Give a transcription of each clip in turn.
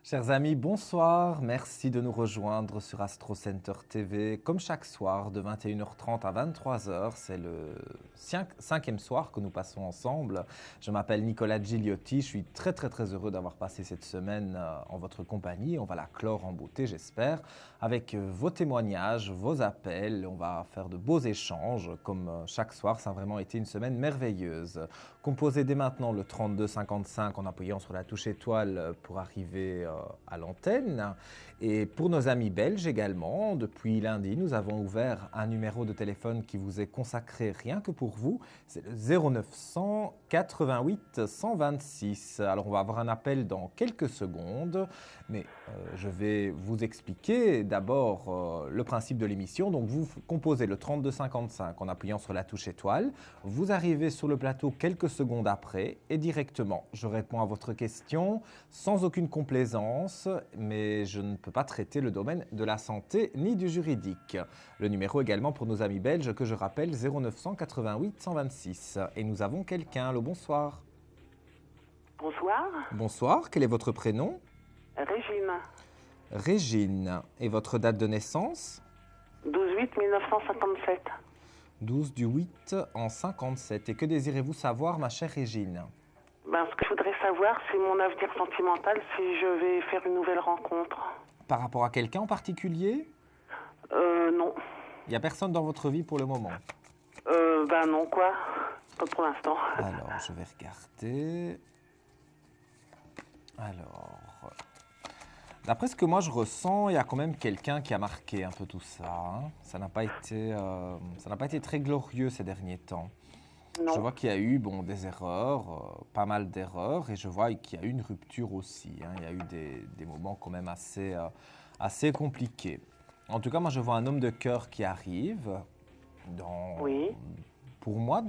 Chers amis, bonsoir. Merci de nous rejoindre sur Astro Center TV. Comme chaque soir, de 21h30 à 23h, c'est le cinquième soir que nous passons ensemble. Je m'appelle Nicolas Gigliotti. Je suis très heureux d'avoir passé cette semaine en votre compagnie. On va la clore en beauté, j'espère, avec vos témoignages, vos appels. On va faire de beaux échanges, comme chaque soir. Ça a vraiment été une semaine merveilleuse. Composez dès maintenant le 3255 en appuyant sur la touche étoile pour arriver à l'antenne. Et pour nos amis belges également, depuis lundi, nous avons ouvert un numéro de téléphone qui vous est consacré rien que pour vous. C'est le 0900 88 126. Alors on va avoir un appel dans quelques secondes, mais je vais vous expliquer d'abord le principe de l'émission. Donc vous composez le 3255 en appuyant sur la touche étoile. Vous arrivez sur le plateau quelques secondes après et directement, je réponds à votre question sans aucune complaisance, mais je ne peux pas traiter le domaine de la santé ni du juridique. Le numéro également pour nos amis belges que je rappelle 0900 88 126. Et nous avons quelqu'un. Allô, bonsoir. Bonsoir. Bonsoir, quel est votre prénom? Régine. Régine. Et votre date de naissance? 12/8/1957. 12 du 8 en 57. Et que désirez-vous savoir, ma chère Régine? Ce que je voudrais savoir, c'est mon avenir sentimental, si je vais faire une nouvelle rencontre. Par rapport à quelqu'un en particulier? Non. Il n'y a personne dans votre vie pour le moment? Non, quoi. Pas pour l'instant. Alors, je vais regarder. Alors, d'après ce que moi je ressens, il y a quand même quelqu'un qui a marqué un peu tout ça. Hein. Ça n'a pas été très glorieux ces derniers temps. Non. Je vois qu'il y a eu des erreurs, pas mal d'erreurs, et je vois qu'il y a eu une rupture aussi. Hein. Il y a eu des moments quand même assez compliqués. En tout cas, moi je vois un homme de cœur qui arrive Oui. pour moi,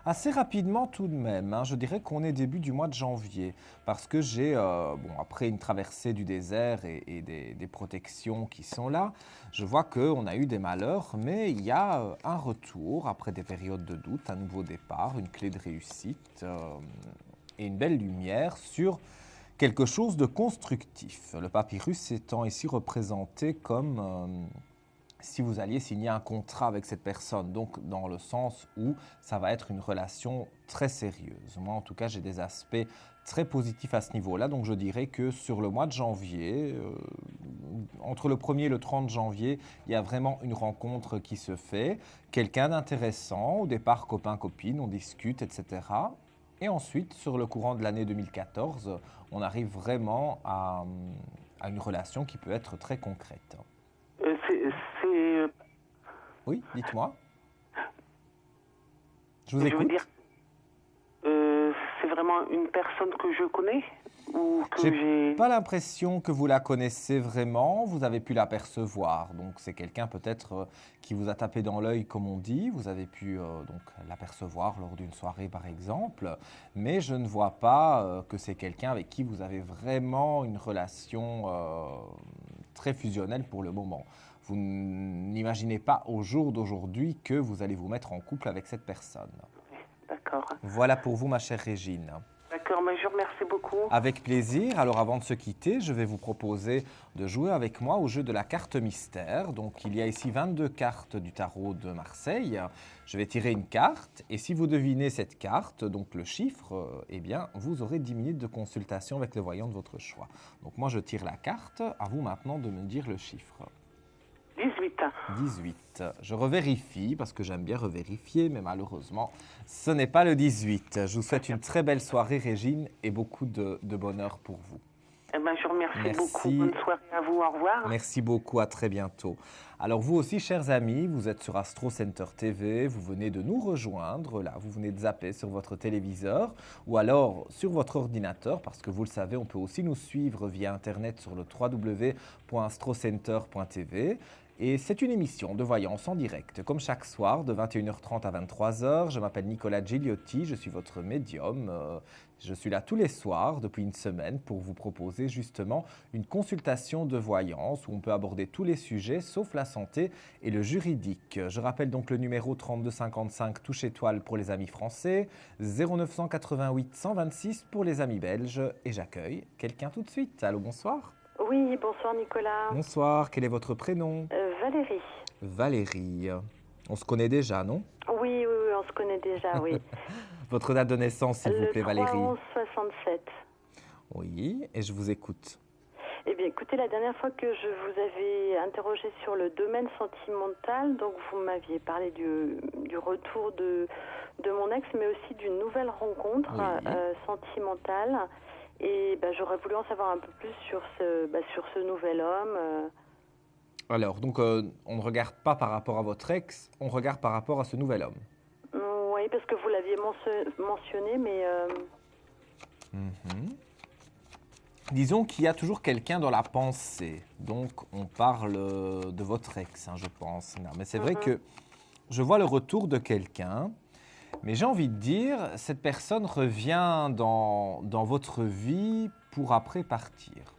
assez rapidement tout de même. Hein. Je dirais qu'on est début du mois de janvier, parce que j'ai, après une traversée du désert et des protections qui sont là, je vois qu'on a eu des malheurs, mais il y a un retour après des périodes de doute, un nouveau départ, une clé de réussite et une belle lumière sur quelque chose de constructif. Le papyrus étant ici représenté comme si vous alliez signer un contrat avec cette personne, donc dans le sens où ça va être une relation très sérieuse. Moi, en tout cas, j'ai des aspects très positifs à ce niveau-là, donc je dirais que sur le mois de janvier, entre le 1er et le 30 janvier, il y a vraiment une rencontre qui se fait, quelqu'un d'intéressant, au départ copain-copine, on discute, etc. Et ensuite, sur le courant de l'année 2014, on arrive vraiment à une relation qui peut être très concrète. Oui, dites-moi. Je vous écoute. veux dire, c'est vraiment une personne que je connais ou que j'ai pas l'impression que vous la connaissez vraiment, vous avez pu l'apercevoir. Donc c'est quelqu'un peut-être qui vous a tapé dans l'œil comme on dit, vous avez pu donc l'apercevoir lors d'une soirée par exemple, mais je ne vois pas que c'est quelqu'un avec qui vous avez vraiment une relation très fusionnelle pour le moment. Vous n'imaginez pas au jour d'aujourd'hui que vous allez vous mettre en couple avec cette personne. D'accord. Voilà pour vous, ma chère Régine. D'accord, mais je vous remercie beaucoup. Avec plaisir. Alors avant de se quitter, je vais vous proposer de jouer avec moi au jeu de la carte mystère. Donc il y a ici 22 cartes du tarot de Marseille. Je vais tirer une carte et si vous devinez cette carte, donc le chiffre, eh bien vous aurez 10 minutes de consultation avec le voyant de votre choix. Donc moi je tire la carte, à vous maintenant de me dire le chiffre. 18. 18. Je revérifie parce que j'aime bien revérifier, mais malheureusement, ce n'est pas le 18. Je vous souhaite une très belle soirée, Régine, et beaucoup de bonheur pour vous. Ben, je vous remercie beaucoup. Merci. Bonne soirée à vous. Au revoir. Merci beaucoup, à très bientôt. Alors vous aussi, chers amis, vous êtes sur Astro Center TV, vous venez de nous rejoindre, là, vous venez de zapper sur votre téléviseur ou alors sur votre ordinateur, parce que vous le savez, on peut aussi nous suivre via Internet sur le www.astrocenter.tv. Et c'est une émission de voyance en direct, comme chaque soir, de 21h30 à 23h. Je m'appelle Nicolas Gigliotti, je suis votre médium. Je suis là tous les soirs depuis une semaine pour vous proposer justement une consultation de voyance où on peut aborder tous les sujets sauf la santé et le juridique. Je rappelle donc le numéro 3255 touche étoile pour les amis français, 0988 126 pour les amis belges et j'accueille quelqu'un tout de suite. Allô, bonsoir. Oui, bonsoir Nicolas. Bonsoir, quel est votre prénom? Valérie. Valérie. On se connaît déjà, non? Oui, on se connaît déjà, oui. Votre date de naissance, s'il vous plaît, Valérie. Le 3/11/67. Oui, et je vous écoute. Eh bien, écoutez, la dernière fois que je vous avais interrogé sur le domaine sentimental, donc vous m'aviez parlé du retour de mon ex, mais aussi d'une nouvelle rencontre sentimentale. Et j'aurais voulu en savoir un peu plus sur ce nouvel homme. Alors, donc, on ne regarde pas par rapport à votre ex, on regarde par rapport à ce nouvel homme. Oui, parce que vous l'aviez mentionné, mais... Disons qu'il y a toujours quelqu'un dans la pensée. Donc, on parle de votre ex, je pense. Non, mais c'est vrai que je vois le retour de quelqu'un, mais j'ai envie de dire, cette personne revient dans votre vie pour après partir.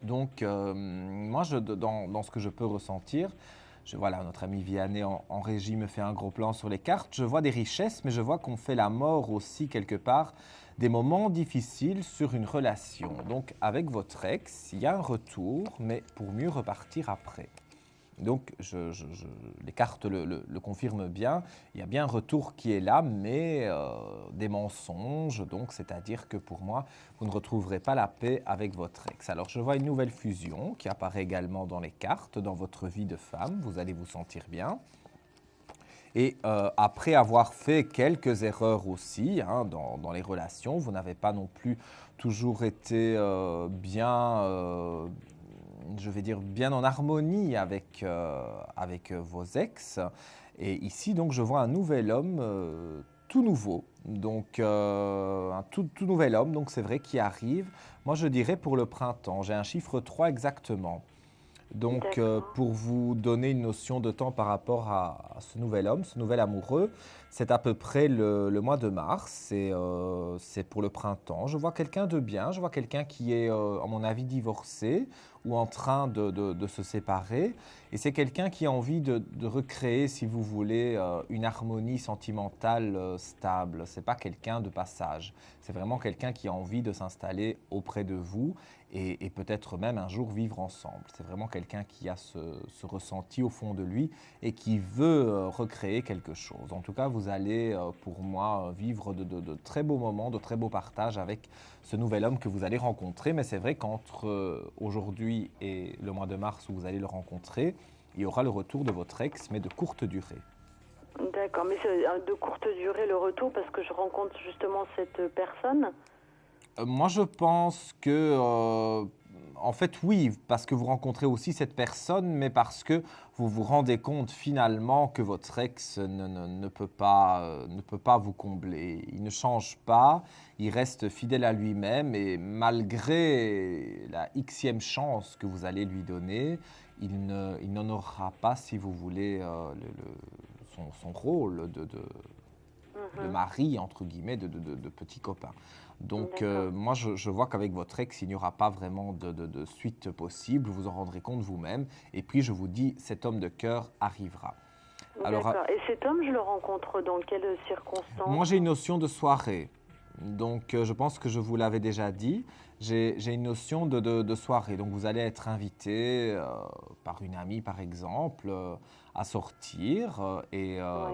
Donc, moi, dans ce que je peux ressentir, voilà, notre ami Vianney en régie me fait un gros plan sur les cartes. Je vois des richesses, mais je vois qu'on fait la mort aussi quelque part des moments difficiles sur une relation. Donc, avec votre ex, il y a un retour, mais pour mieux repartir après. Donc, les cartes le confirment bien. Il y a bien un retour qui est là, mais des mensonges. Donc, c'est-à-dire que pour moi, vous ne retrouverez pas la paix avec votre ex. Alors, je vois une nouvelle fusion qui apparaît également dans les cartes, dans votre vie de femme. Vous allez vous sentir bien. Et après avoir fait quelques erreurs aussi dans les relations, vous n'avez pas non plus toujours été je vais dire, bien en harmonie avec vos ex. Et ici, donc, je vois un nouvel homme tout nouveau. Donc, un tout nouvel homme, donc c'est vrai, qui arrive. Moi, je dirais pour le printemps. J'ai un chiffre 3 exactement. Donc, pour vous donner une notion de temps par rapport à ce nouvel homme, ce nouvel amoureux, c'est à peu près le mois de mars, c'est pour le printemps. Je vois quelqu'un de bien, je vois quelqu'un qui est, à mon avis, divorcé ou en train de se séparer. Et c'est quelqu'un qui a envie de recréer, si vous voulez, une harmonie sentimentale stable. Ce n'est pas quelqu'un de passage. C'est vraiment quelqu'un qui a envie de s'installer auprès de vous et peut-être même un jour vivre ensemble. C'est vraiment quelqu'un qui a ce ressenti au fond de lui et qui veut recréer quelque chose. En tout cas, vous allez, pour moi, vivre de très beaux moments, de très beaux partages avec ce nouvel homme que vous allez rencontrer. Mais c'est vrai qu'entre aujourd'hui et le mois de mars où vous allez le rencontrer, il y aura le retour de votre ex, mais de courte durée. D'accord, mais c'est de courte durée le retour parce que je rencontre justement cette personne. Moi, je pense que, en fait, oui, parce que vous rencontrez aussi cette personne, mais parce que vous vous rendez compte finalement que votre ex ne peut pas vous combler. Il ne change pas, il reste fidèle à lui-même et malgré la xème chance que vous allez lui donner, il n'en aura pas, si vous voulez, son rôle de mari, entre guillemets, de petit copain. Donc, moi, je vois qu'avec votre ex, il n'y aura pas vraiment de suite possible. Vous en rendrez compte vous-même. Et puis, je vous dis, cet homme de cœur arrivera. Alors, et cet homme, je le rencontre dans quelles circonstances? Moi, j'ai une notion de soirée. Donc, je pense que je vous l'avais déjà dit. J'ai une notion de soirée. Donc, vous allez être invité par une amie, par exemple, à sortir.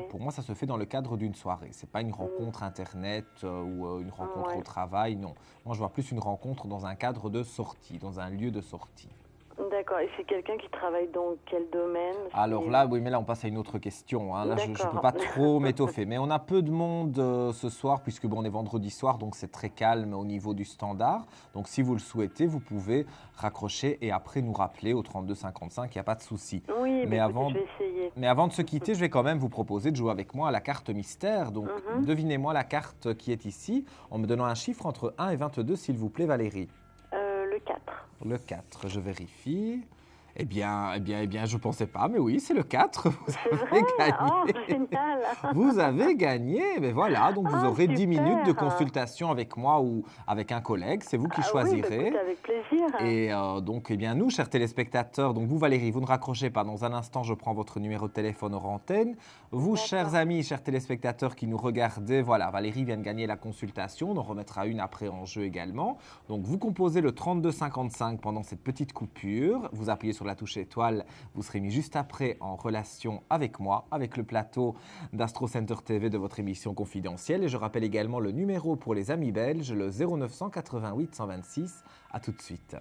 Pour moi, ça se fait dans le cadre d'une soirée. Ce n'est pas une rencontre Internet ou une rencontre au travail, non. Moi, je vois plus une rencontre dans un cadre de sortie, dans un lieu de sortie. D'accord. Et c'est quelqu'un qui travaille dans quel domaine? Alors là, oui, mais là, on passe à une autre question, hein. Là, je ne peux D'accord. pas trop m'étoffer. Mais on a peu de monde ce soir, puisque bon, on est vendredi soir, donc c'est très calme au niveau du standard. Donc si vous le souhaitez, vous pouvez raccrocher et après nous rappeler au 32 55, il n'y a pas de souci. Oui, Mais écoutez, avant, je vais essayer. mais avant de se quitter, je vais quand même vous proposer de jouer avec moi à la carte mystère. Donc devinez-moi la carte qui est ici, en me donnant un chiffre entre 1 et 22, s'il vous plaît, Valérie. Le 4. Le 4, je vérifie. Eh bien, je ne pensais pas, mais oui, c'est le 4. Vous C'est avez vrai? gagné. Oh, génial! Vous avez gagné. Mais voilà, donc vous Ah, aurez 10 minutes de super. consultation avec moi ou avec un collègue. C'est vous qui Ah oui, bah, choisirez. écoutez, avec plaisir. Et donc, eh bien, nous, chers téléspectateurs, donc vous, Valérie, vous ne raccrochez pas. Dans un instant, je prends votre numéro de téléphone hors antenne. Vous, D'accord. chers amis, chers téléspectateurs qui nous regardez, voilà, Valérie vient de gagner la consultation. On en remettra une après en jeu également. Donc, vous composez le 32 55 pendant cette petite coupure. Vous appuyez sur la touche étoile. Vous serez mis juste après en relation avec moi, avec le plateau d'Astro Center TV de votre émission confidentielle. Et je rappelle également le numéro pour les amis belges, le 0988 126. À tout de suite.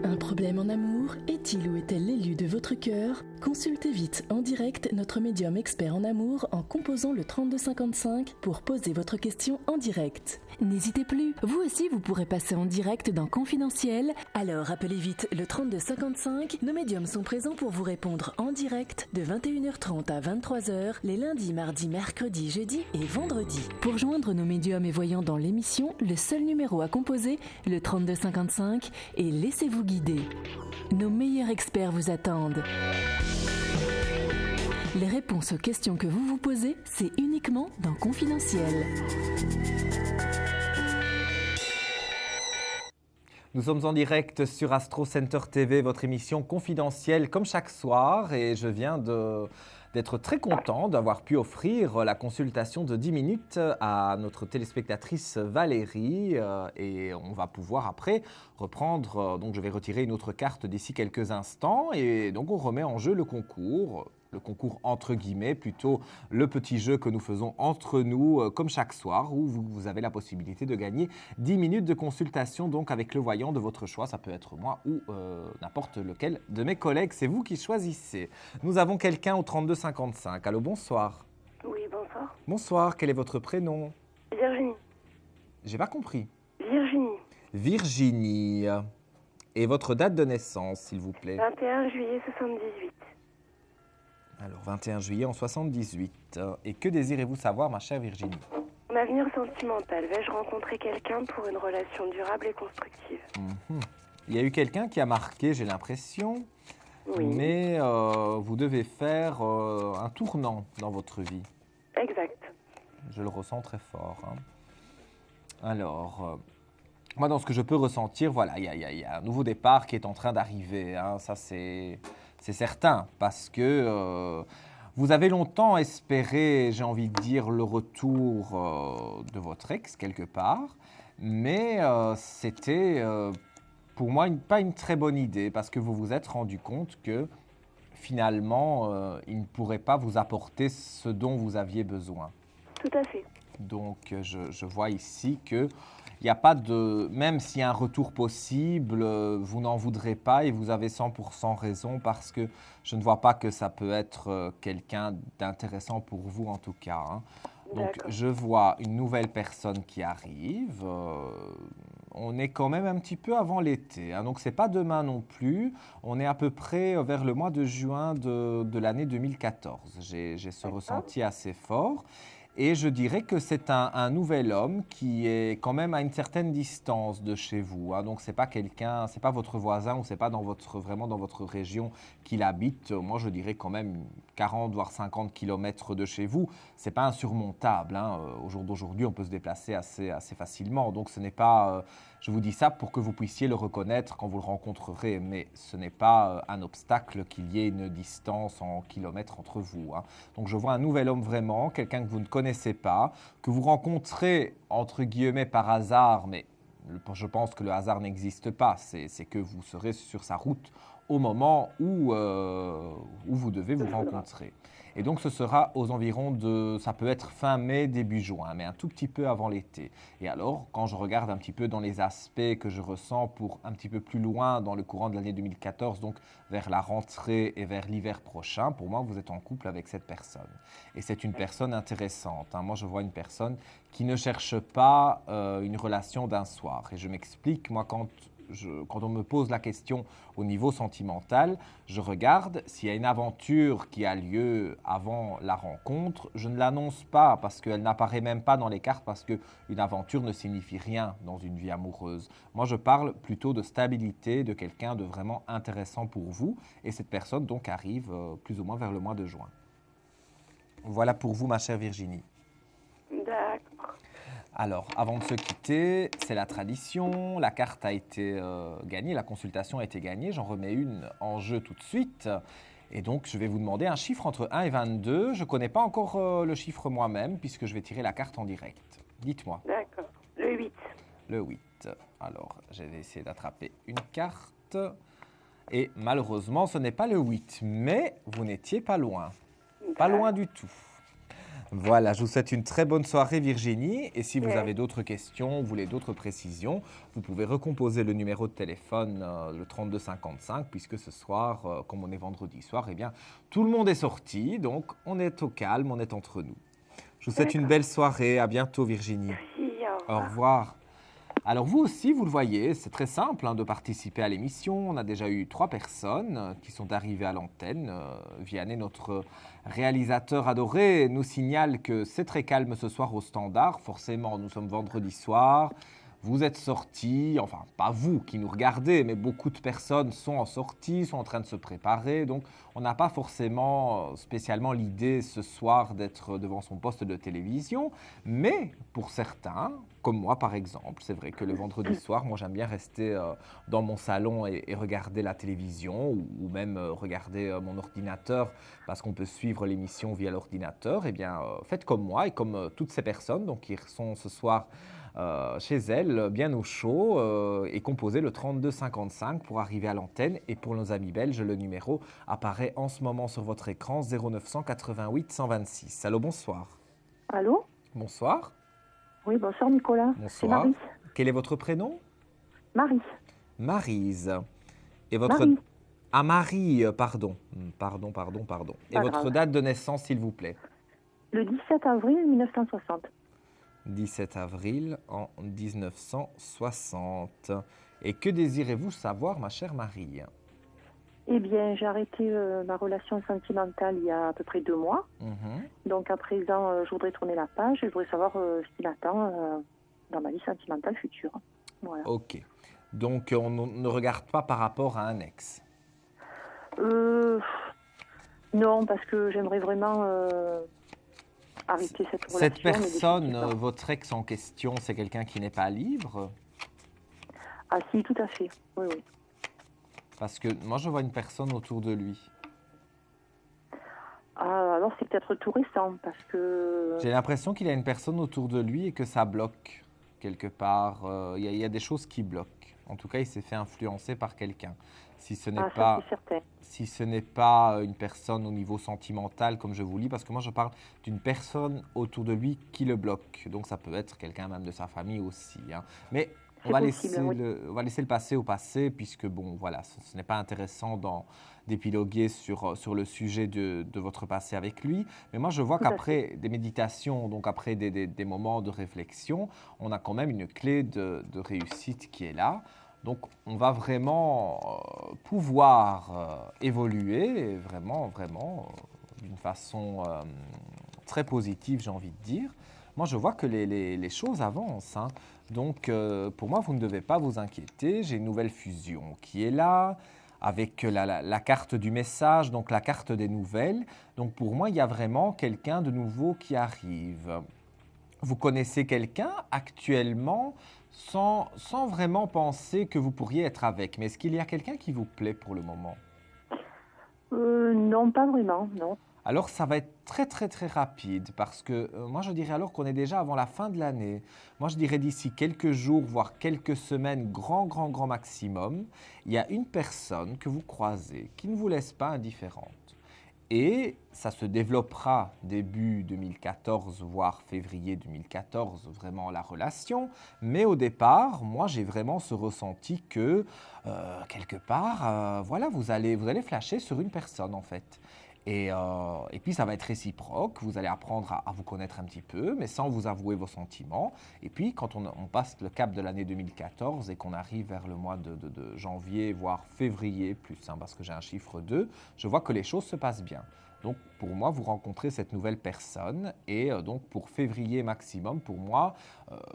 Un problème en amour? Est-il ou est-elle l'élu de votre cœur? Consultez vite en direct notre médium expert en amour en composant le 3255 pour poser votre question en direct. N'hésitez plus, vous aussi vous pourrez passer en direct dans Confidentiel. Alors appelez vite le 3255. Nos médiums sont présents pour vous répondre en direct de 21h30 à 23h les lundis, mardis, mercredis, jeudis et vendredis. Pour joindre nos médiums et voyants dans l'émission, le seul numéro à composer, le 3255, et laissez-vous guider. Nos meilleurs experts vous attendent. Les réponses aux questions que vous vous posez, c'est uniquement dans Confidentiel. Nous sommes en direct sur Astro Center TV, votre émission confidentielle comme chaque soir. Et je viens d'être très content d'avoir pu offrir la consultation de 10 minutes à notre téléspectatrice Valérie. Et on va pouvoir après reprendre, donc je vais retirer une autre carte d'ici quelques instants. Et donc on remet en jeu le concours entre guillemets, plutôt le petit jeu que nous faisons entre nous comme chaque soir, où vous avez la possibilité de gagner 10 minutes de consultation donc avec le voyant de votre choix. Ça peut être moi ou n'importe lequel de mes collègues. C'est vous qui choisissez. Nous avons quelqu'un au 32 55. Allô, bonsoir. Oui, bonsoir. Bonsoir, quel est votre prénom? Virginie. J'ai pas compris. Virginie. Virginie. Et votre date de naissance, s'il vous plaît? 21 juillet 78. Alors, 21 juillet en 78. Et que désirez-vous savoir, ma chère Virginie? Mon avenir sentimental. Vais-je rencontrer quelqu'un pour une relation durable et constructive? Il y a eu quelqu'un qui a marqué, j'ai l'impression, Oui. mais vous devez faire un tournant dans votre vie. Exact. Je le ressens très fort, hein. Alors, moi, dans ce que je peux ressentir, voilà, il y a un nouveau départ qui est en train d'arriver, hein. Ça, c'est certain, parce que vous avez longtemps espéré, j'ai envie de dire, le retour de votre ex, quelque part, mais c'était, pour moi, pas une très bonne idée, parce que vous vous êtes rendu compte que, finalement, il ne pourrait pas vous apporter ce dont vous aviez besoin. Tout à fait. Donc, je vois ici que il n'y a pas de... Même s'il y a un retour possible, vous n'en voudrez pas et vous avez 100% raison parce que je ne vois pas que ça peut être quelqu'un d'intéressant pour vous en tout cas, hein. Donc, D'accord. je vois une nouvelle personne qui arrive. On est quand même un petit peu avant l'été, hein, donc ce n'est pas demain non plus. On est à peu près vers le mois de juin de l'année 2014. J'ai ce ressenti assez fort. Et je dirais que c'est un nouvel homme qui est quand même à une certaine distance de chez vous, hein. Donc, ce n'est pas quelqu'un, ce n'est pas votre voisin ou ce n'est pas vraiment dans votre région qu'il habite. Moi, je dirais quand même 40 voire 50 km de chez vous. Ce n'est pas insurmontable, hein. Au jour d'aujourd'hui, on peut se déplacer assez facilement. Donc, ce n'est pas... je vous dis ça pour que vous puissiez le reconnaître quand vous le rencontrerez, mais ce n'est pas un obstacle qu'il y ait une distance en kilomètres entre vous, hein. Donc, je vois un nouvel homme vraiment, quelqu'un que vous ne connaissez pas, que vous rencontrez entre guillemets par hasard, mais je pense que le hasard n'existe pas. C'est que vous serez sur sa route au moment où vous devez vous rencontrer. Et donc, ce sera aux environs de, ça peut être fin mai, début juin, mais un tout petit peu avant l'été. Et alors, quand je regarde un petit peu dans les aspects que je ressens pour un petit peu plus loin dans le courant de l'année 2014, donc vers la rentrée et vers l'hiver prochain, pour moi, vous êtes en couple avec cette personne. Et c'est une personne intéressante, hein. Moi, je vois une personne qui ne cherche pas une relation d'un soir. Et je m'explique, moi, quand on me pose la question au niveau sentimental, je regarde s'il y a une aventure qui a lieu avant la rencontre. Je ne l'annonce pas parce qu'elle n'apparaît même pas dans les cartes, parce qu'une aventure ne signifie rien dans une vie amoureuse. Moi, je parle plutôt de stabilité, de quelqu'un de vraiment intéressant pour vous. Et cette personne donc arrive plus ou moins vers le mois de juin. Voilà pour vous, ma chère Virginie. D'accord. Alors, avant de se quitter, c'est la tradition, la carte a été gagnée, la consultation a été gagnée, j'en remets une en jeu tout de suite. Et donc, je vais vous demander un chiffre entre 1 et 22. Je ne connais pas encore le chiffre moi-même, puisque je vais tirer la carte en direct. Dites-moi. D'accord. Le 8. Le 8. Alors, je vais essayer d'attraper une carte. Et malheureusement, ce n'est pas le 8, mais vous n'étiez pas loin. Pas loin du tout. Voilà, je vous souhaite une très bonne soirée Virginie. Et si vous avez d'autres questions, vous voulez d'autres précisions, vous pouvez recomposer le numéro de téléphone, le 3255, puisque ce soir, comme on est vendredi soir, eh bien, tout le monde est sorti. Donc, on est au calme, on est entre nous. Je vous souhaite une belle soirée. À bientôt Virginie. Merci, Au revoir. Alors vous aussi, vous le voyez, c'est très simple de participer à l'émission. On a déjà eu 3 personnes qui sont arrivées à l'antenne. Vianney, notre réalisateur adoré, nous signale que c'est très calme ce soir au Standard. Forcément, nous sommes vendredi soir. Vous êtes sortis, enfin pas vous qui nous regardez, mais beaucoup de personnes sont en sortie, sont en train de se préparer. Donc on n'a pas forcément spécialement l'idée ce soir d'être devant son poste de télévision. Mais pour certains, comme moi par exemple, c'est vrai que le vendredi soir, moi j'aime bien rester dans mon salon et regarder la télévision ou même regarder mon ordinateur parce qu'on peut suivre l'émission via l'ordinateur. Eh bien faites comme moi et comme toutes ces personnes donc, qui sont ce soir chez elle, bien au chaud, et composez le 3255 pour arriver à l'antenne. Et pour nos amis belges, le numéro apparaît en ce moment sur votre écran, 0988 126. Allô, bonsoir. Allô? Bonsoir. Oui, bonsoir Nicolas. C'est Bonsoir. Marie. Quel est votre prénom? Marie. Maryse. Et votre... Marie. Ah, Marie, pardon. Pardon. Et Pas votre grave. date de naissance, s'il vous plaît? Le 17 avril 1960. 17 avril en 1960. Et que désirez-vous savoir, ma chère Marie? Eh bien, j'ai arrêté ma relation sentimentale il y a à peu près 2 mois. Mhm. Donc, à présent, je voudrais tourner la page et je voudrais savoir ce qui m'attend dans ma vie sentimentale future. Voilà. Ok. Donc, on ne regarde pas par rapport à un ex. Non, parce que j'aimerais vraiment arrêter cette relation. Cette mais personne, définitivement. votre ex en question, c'est quelqu'un qui n'est pas libre? Ah si, tout à fait. Oui, oui. Parce que moi, je vois une personne autour de lui. Ah, alors c'est peut-être tout récent, parce que... J'ai l'impression qu'il y a une personne autour de lui et que ça bloque quelque part. Il y a des choses qui bloquent. En tout cas, il s'est fait influencer par quelqu'un. Si ce n'est Ah, pas... ça c'est certain. Si ce n'est pas une personne au niveau sentimental, comme je vous lis, parce que moi je parle d'une personne autour de lui qui le bloque. Donc ça peut être quelqu'un même de sa famille aussi. Mais on va, possible, oui. on va laisser le passé au passé, puisque bon, voilà, ce n'est pas intéressant d'épiloguer sur le sujet de votre passé avec lui. Mais moi je vois Tout à qu'après des méditations, donc après des moments de réflexion, on a quand même une clé de réussite qui est là. Donc, on va vraiment pouvoir évoluer, vraiment, d'une façon très positive, j'ai envie de dire. Moi, je vois que les choses avancent. Donc, pour moi, vous ne devez pas vous inquiéter. J'ai une nouvelle fusion qui est là, avec la carte du message, donc la carte des nouvelles. Donc, pour moi, il y a vraiment quelqu'un de nouveau qui arrive. Vous connaissez quelqu'un actuellement sans vraiment penser que vous pourriez être avec. Mais est-ce qu'il y a quelqu'un qui vous plaît pour le moment? Non, pas vraiment, non. Alors ça va être très rapide parce que moi je dirais alors qu'on est déjà avant la fin de l'année. Moi je dirais d'ici quelques jours, voire quelques semaines, grand maximum, il y a une personne que vous croisez qui ne vous laisse pas indifférente. Et ça se développera début 2014, voire février 2014, vraiment la relation. Mais au départ, moi, j'ai vraiment ce ressenti que, quelque part, voilà, vous allez flasher sur une personne, en fait. Et puis, ça va être réciproque. Vous allez apprendre à vous connaître un petit peu, mais sans vous avouer vos sentiments. Et puis, quand on passe le cap de l'année 2014 et qu'on arrive vers le mois de janvier, voire février, plus, hein, parce que j'ai un chiffre 2, je vois que les choses se passent bien. Donc, pour moi, vous rencontrez cette nouvelle personne. Et donc, pour février maximum, pour moi,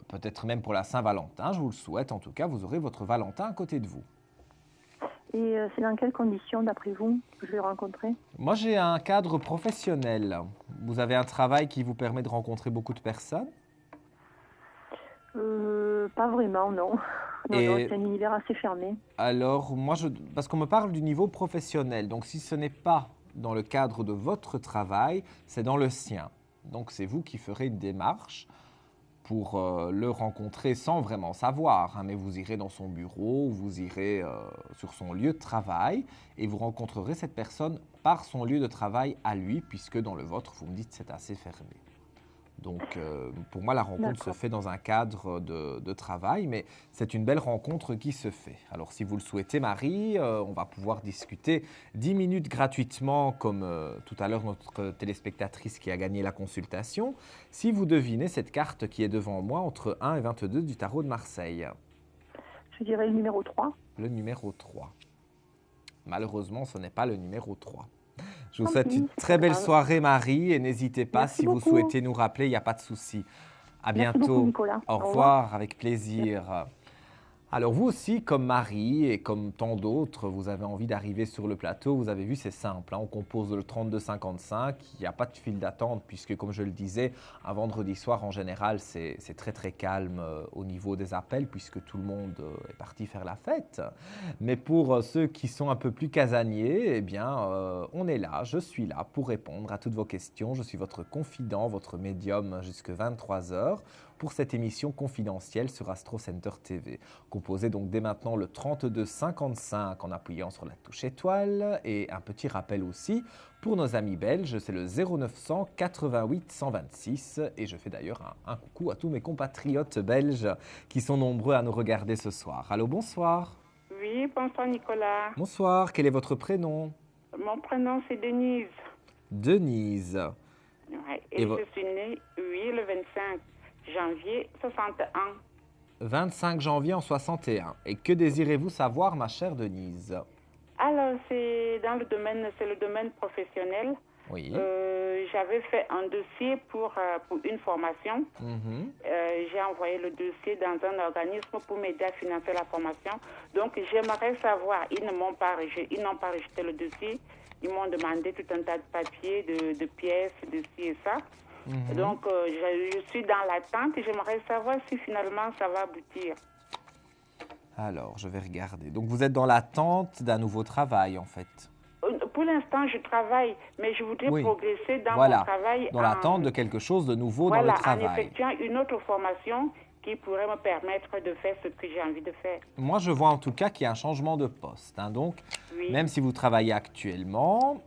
peut-être même pour la Saint-Valentin, je vous le souhaite en tout cas, vous aurez votre Valentin à côté de vous. Et c'est dans quelles conditions, d'après vous, que je vais le rencontrer? Moi, j'ai un cadre professionnel. Vous avez un travail qui vous permet de rencontrer beaucoup de personnes? Pas vraiment, non. Non, c'est un univers assez fermé. Alors, moi, parce qu'on me parle du niveau professionnel. Donc, si ce n'est pas dans le cadre de votre travail, c'est dans le sien. Donc, c'est vous qui ferez une démarche pour le rencontrer sans vraiment savoir, hein, mais vous irez dans son bureau, vous irez sur son lieu de travail et vous rencontrerez cette personne par son lieu de travail à lui, puisque dans le vôtre, vous me dites, c'est assez fermé. Donc, pour moi, la rencontre se fait dans un cadre de travail, mais c'est une belle rencontre qui se fait. Alors, si vous le souhaitez, Marie, on va pouvoir discuter 10 minutes gratuitement, comme tout à l'heure notre téléspectatrice qui a gagné la consultation, si vous devinez cette carte qui est devant moi entre 1 et 22 du tarot de Marseille. Je dirais le numéro 3. Le numéro 3. Malheureusement, ce n'est pas le numéro 3. Je vous souhaite une très belle soirée, Marie, et n'hésitez pas, si vous souhaitez nous rappeler, il n'y a pas de souci. À bientôt. Merci beaucoup, Nicolas. Au revoir, avec plaisir. Alors vous aussi, comme Marie et comme tant d'autres, vous avez envie d'arriver sur le plateau. Vous avez vu, c'est simple, hein, on compose le 3255, il n'y a pas de file d'attente puisque, comme je le disais, un vendredi soir, en général, c'est très très calme au niveau des appels puisque tout le monde est parti faire la fête. Mais pour ceux qui sont un peu plus casaniers, eh bien, on est là, je suis là pour répondre à toutes vos questions. Je suis votre confident, votre médium jusqu'à 23 h pour cette émission confidentielle sur Astro Center TV. Composez donc dès maintenant le 3255 en appuyant sur la touche étoile et un petit rappel aussi pour nos amis belges, c'est le 0900 88 126 et je fais d'ailleurs un coucou à tous mes compatriotes belges qui sont nombreux à nous regarder ce soir. Allô, bonsoir. Oui, bonsoir Nicolas. Bonsoir, quel est votre prénom? Mon prénom c'est Denise. Denise. Ouais, et je suis née, oui, le 25 janvier 61. 25 janvier en 61. Et que désirez-vous savoir, ma chère Denise? Alors, c'est le domaine professionnel. Oui. J'avais fait un dossier pour une formation. J'ai envoyé le dossier dans un organisme pour m'aider à financer la formation. Donc, j'aimerais savoir, ils n'ont pas rejeté le dossier. Ils m'ont demandé tout un tas de papiers, de pièces, de ci et ça. Donc, je suis dans l'attente et j'aimerais savoir si finalement ça va aboutir. Alors, je vais regarder. Donc, vous êtes dans l'attente d'un nouveau travail, en fait. Pour l'instant, je travaille, mais je voudrais progresser dans mon travail. Dans l'attente de quelque chose de nouveau dans le travail. En effectuant une autre formation qui pourrait me permettre de faire ce que j'ai envie de faire. Moi, je vois en tout cas qu'il y a un changement de poste. Hein. Donc, même si vous travaillez actuellement,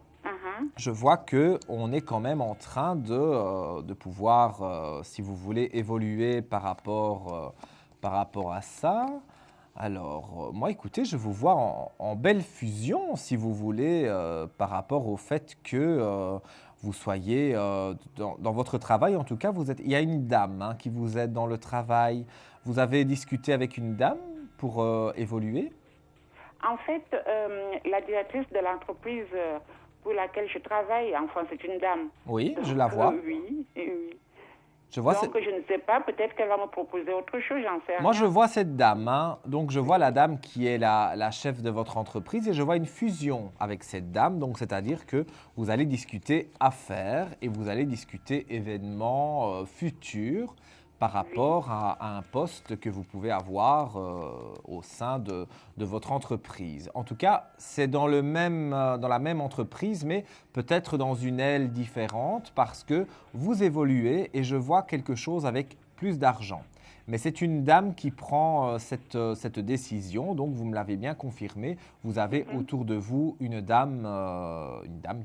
je vois qu'on est quand même en train de pouvoir, si vous voulez, évoluer par rapport à ça. Alors, moi, écoutez, je vous vois en belle fusion, si vous voulez, par rapport au fait que vous soyez dans votre travail. En tout cas, il y a une dame qui vous aide dans le travail. Vous avez discuté avec une dame pour évoluer? En fait, la directrice de l'entreprise pour laquelle je travaille, enfin, c'est une dame. Oui, je la vois. Oui. Je vois donc, je ne sais pas, peut-être qu'elle va me proposer autre chose, j'en sais rien. Moi, je vois cette dame. Donc, je vois la dame qui est la chef de votre entreprise et je vois une fusion avec cette dame. Donc, c'est-à-dire que vous allez discuter affaires et vous allez discuter événements futurs par rapport à un poste que vous pouvez avoir au sein de votre entreprise. En tout cas, c'est dans la même entreprise, mais peut-être dans une aile différente parce que vous évoluez et je vois quelque chose avec plus d'argent. Mais c'est une dame qui prend cette décision, donc vous me l'avez bien confirmé. Vous avez autour de vous une dame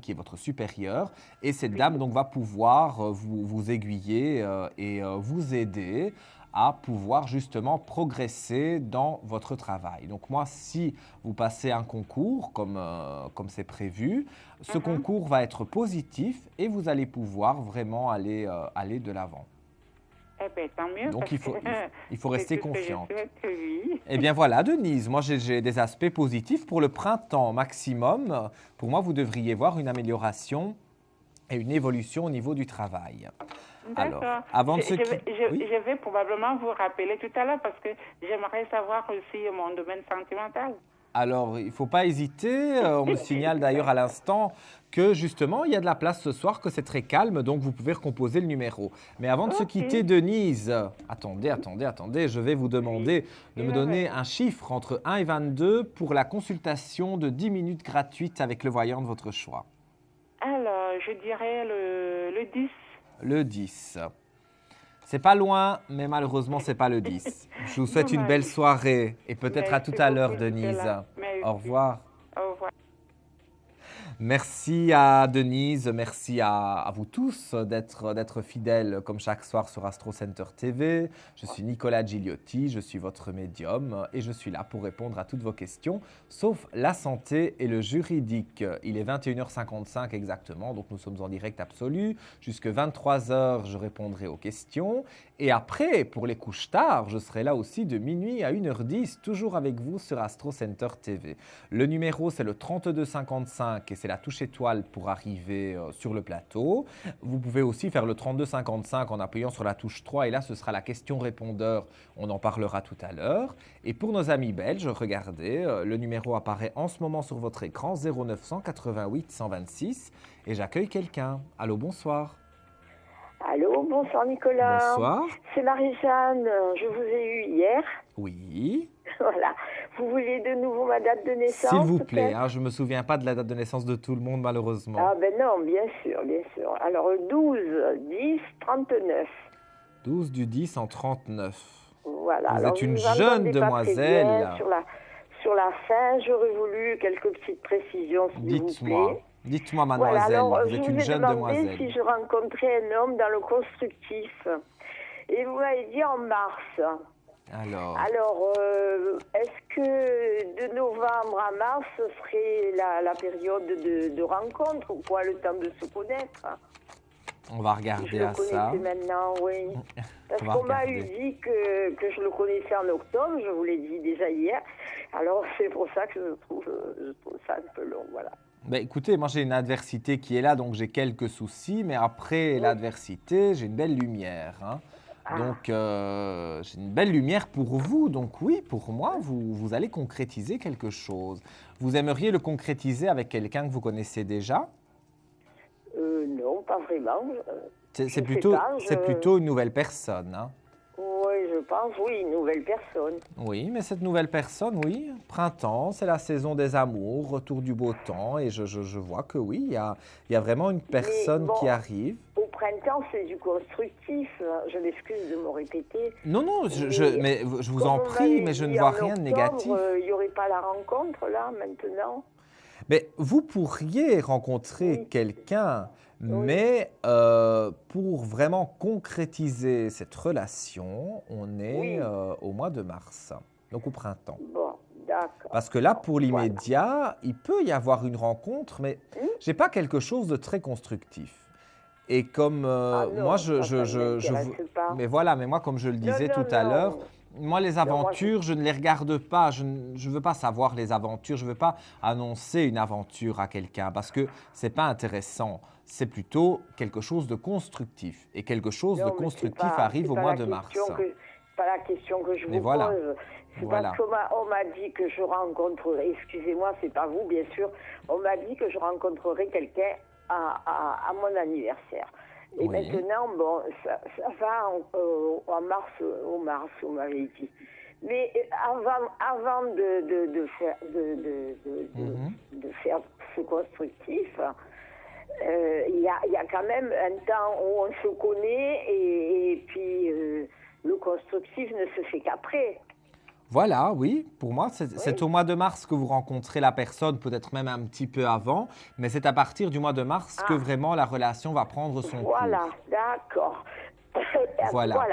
qui est votre supérieure, et cette dame donc va pouvoir vous aiguiller et vous aider à pouvoir justement progresser dans votre travail. Donc moi, si vous passez un concours comme c'est prévu, ce concours va être positif et vous allez pouvoir vraiment aller de l'avant. Eh bien, tant mieux. Donc il faut rester confiante. Oui. Eh bien voilà, Denise, moi j'ai des aspects positifs pour le printemps maximum. Pour moi, vous devriez voir une amélioration et une évolution au niveau du travail. Alors, avant de je vais probablement vous rappeler tout à l'heure parce que j'aimerais savoir aussi mon domaine sentimental. Alors, il ne faut pas hésiter. On me signale d'ailleurs à l'instant que justement, il y a de la place ce soir, que c'est très calme, donc vous pouvez recomposer le numéro. Mais avant de se quitter, Denise, attendez, je vais vous demander de me donner un chiffre entre 1 et 22 pour la consultation de 10 minutes gratuite avec le voyant de votre choix. Alors, je dirais le 10. Le 10. C'est pas loin, mais malheureusement, c'est pas le 10. Je vous souhaite une belle soirée et peut-être à tout à l'heure, Denise. Au revoir. Au revoir. Merci à Denise, merci à vous tous d'être fidèles comme chaque soir sur Astro Center TV. Je suis Nicolas Gigliotti, je suis votre médium et je suis là pour répondre à toutes vos questions, sauf la santé et le juridique. Il est 21h55 exactement, donc nous sommes en direct absolu. Jusque 23h, je répondrai aux questions. Et après, pour les couches tard, je serai là aussi de minuit à 1h10, toujours avec vous sur Astro Center TV. Le numéro, c'est le 3255 et c'est la touche étoile pour arriver sur le plateau. Vous pouvez aussi faire le 3255 en appuyant sur la touche 3 et là, ce sera la question-répondeur. On en parlera tout à l'heure. Et pour nos amis belges, regardez, le numéro apparaît en ce moment sur votre écran, 0900 88 126. Et j'accueille quelqu'un. Allô, bonsoir. Allô, bonsoir Nicolas. Bonsoir. C'est Marie-Jeanne, je vous ai eu hier. Oui. Voilà. Vous voulez de nouveau ma date de naissance? S'il vous plaît, je ne me souviens pas de la date de naissance de tout le monde malheureusement. Ah ben non, bien sûr, bien sûr. Alors 12, 10, 39. 12 du 10 en 39. Voilà. Vous alors, êtes une jeune demoiselle. Sur la fin, j'aurais voulu quelques petites précisions, s'il vous plaît. Dites-moi, mademoiselle, voilà, alors, vous êtes une jeune demoiselle. Je vous ai demandé si je rencontrais un homme dans le constructif. Et vous m'avez dit en mars. Alors, est-ce que de novembre à mars, ce serait la période de rencontre ou quoi, le temps de se connaître? On va regarder à ça. Je le connaissais maintenant, oui. Parce qu'on m'a dit que je le connaissais en octobre, je vous l'ai dit déjà hier. Alors c'est pour ça que je trouve ça un peu long, voilà. Ben, écoutez, moi j'ai une adversité qui est là, donc j'ai quelques soucis, mais après l'adversité, j'ai une belle lumière. Hein. Donc j'ai une belle lumière pour vous, donc oui, pour moi, vous allez concrétiser quelque chose. Vous aimeriez le concrétiser avec quelqu'un que vous connaissez déjà? Non, pas vraiment. C'est plutôt une nouvelle personne. Hein. Oui, je pense, oui, une nouvelle personne. Oui, mais cette nouvelle personne, oui, printemps, c'est la saison des amours, retour du beau temps, et je vois que oui, il y a vraiment une personne qui arrive. Au printemps, c'est du constructif, je m'excuse de me répéter. Non, mais je vous en prie, mais je ne vois rien de négatif. Il n'y aurait pas la rencontre, là, maintenant? Mais vous pourriez rencontrer quelqu'un, mais pour vraiment concrétiser cette relation, on est au mois de mars, donc au printemps. Bon, d'accord. Parce que là, pour l'immédiat, il peut y avoir une rencontre, mais je n'ai pas quelque chose de très constructif. Et comme moi, mais voilà, mais moi, comme je le disais tout à l'heure, moi, les aventures, je ne les regarde pas. Je ne veux pas savoir les aventures. Je ne veux pas annoncer une aventure à quelqu'un parce que ce n'est pas intéressant. C'est plutôt quelque chose de constructif. Et quelque chose de constructif arrive au mois de mars. C'est pas la question que je vous pose. C'est parce qu'on m'a dit que je rencontrerais, excusez-moi, c'est pas vous, bien sûr, on m'a dit que je rencontrerais quelqu'un à mon anniversaire. Et maintenant, bon, ça va en mars, au mars, vous m'avez dit. Mais avant de faire ce constructif, il y a quand même un temps où on se connaît et puis le constructif. constructive ne se fait qu'après. Voilà, oui. Pour moi, c'est au mois de mars que vous rencontrez la personne, peut-être même un petit peu avant, mais c'est à partir du mois de mars que vraiment la relation va prendre son cours. Voilà, d'accord. Voilà.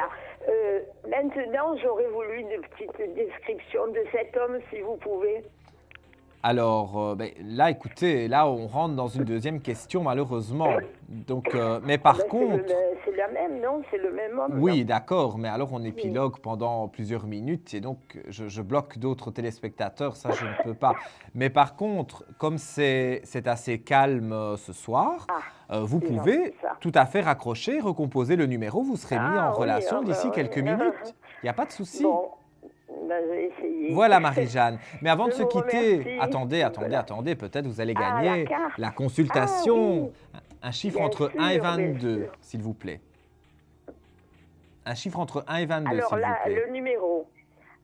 Maintenant, j'aurais voulu une petite description de cet homme, si vous pouvez. Alors, là, écoutez, là, on rentre dans une deuxième question, malheureusement. Donc, mais par contre... C'est la même, non? C'est le même homme? Oui, d'accord, mais alors on épilogue pendant plusieurs minutes et donc je bloque d'autres téléspectateurs, ça je ne peux pas. Mais par contre, comme c'est assez calme ce soir, vous pouvez tout à fait raccrocher, recomposer le numéro, vous serez mis en relation d'ici quelques minutes. Il n'y a pas de souci. Bon. Je vais essayer. Voilà Marie-Jeanne. Mais avant de se quitter, attendez, peut-être vous allez gagner la consultation. Un chiffre entre 1 et 22, s'il vous plaît. Un chiffre entre 1 et 22, s'il vous plaît. Alors le numéro.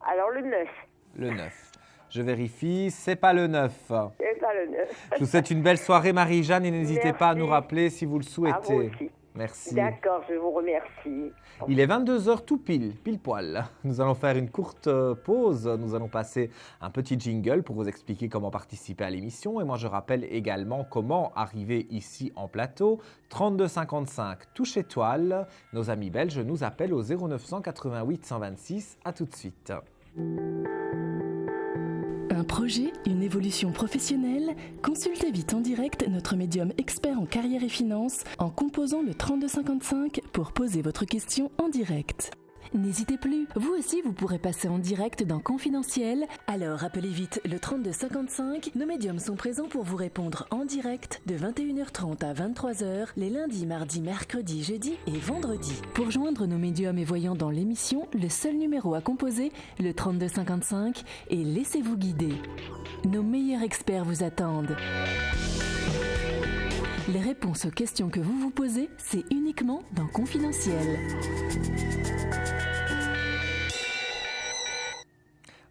Alors le 9. Le 9. Je vérifie, c'est pas le 9. C'est pas le 9. Je vous souhaite une belle soirée Marie-Jeanne et n'hésitez pas à nous rappeler si vous le souhaitez. À vous aussi. Merci. D'accord, je vous remercie. Il est 22h tout pile poil. Nous allons faire une courte pause. Nous allons passer un petit jingle pour vous expliquer comment participer à l'émission. Et moi, je rappelle également comment arriver ici en plateau. 32 55, touche étoile. Nos amis belges nous appellent au 0988 126. À tout de suite. Un projet, une évolution professionnelle? Consultez vite en direct notre médium expert en carrière et finances en composant le 3255 pour poser votre question en direct. N'hésitez plus, vous aussi vous pourrez passer en direct dans Confidentiel, alors appelez vite le 3255, nos médiums sont présents pour vous répondre en direct de 21h30 à 23h les lundis, mardis, mercredis, jeudis et vendredis. Pour joindre nos médiums et voyants dans l'émission, le seul numéro à composer, le 3255, et laissez-vous guider. Nos meilleurs experts vous attendent. Les réponses aux questions que vous vous posez, c'est uniquement dans Confidentiel.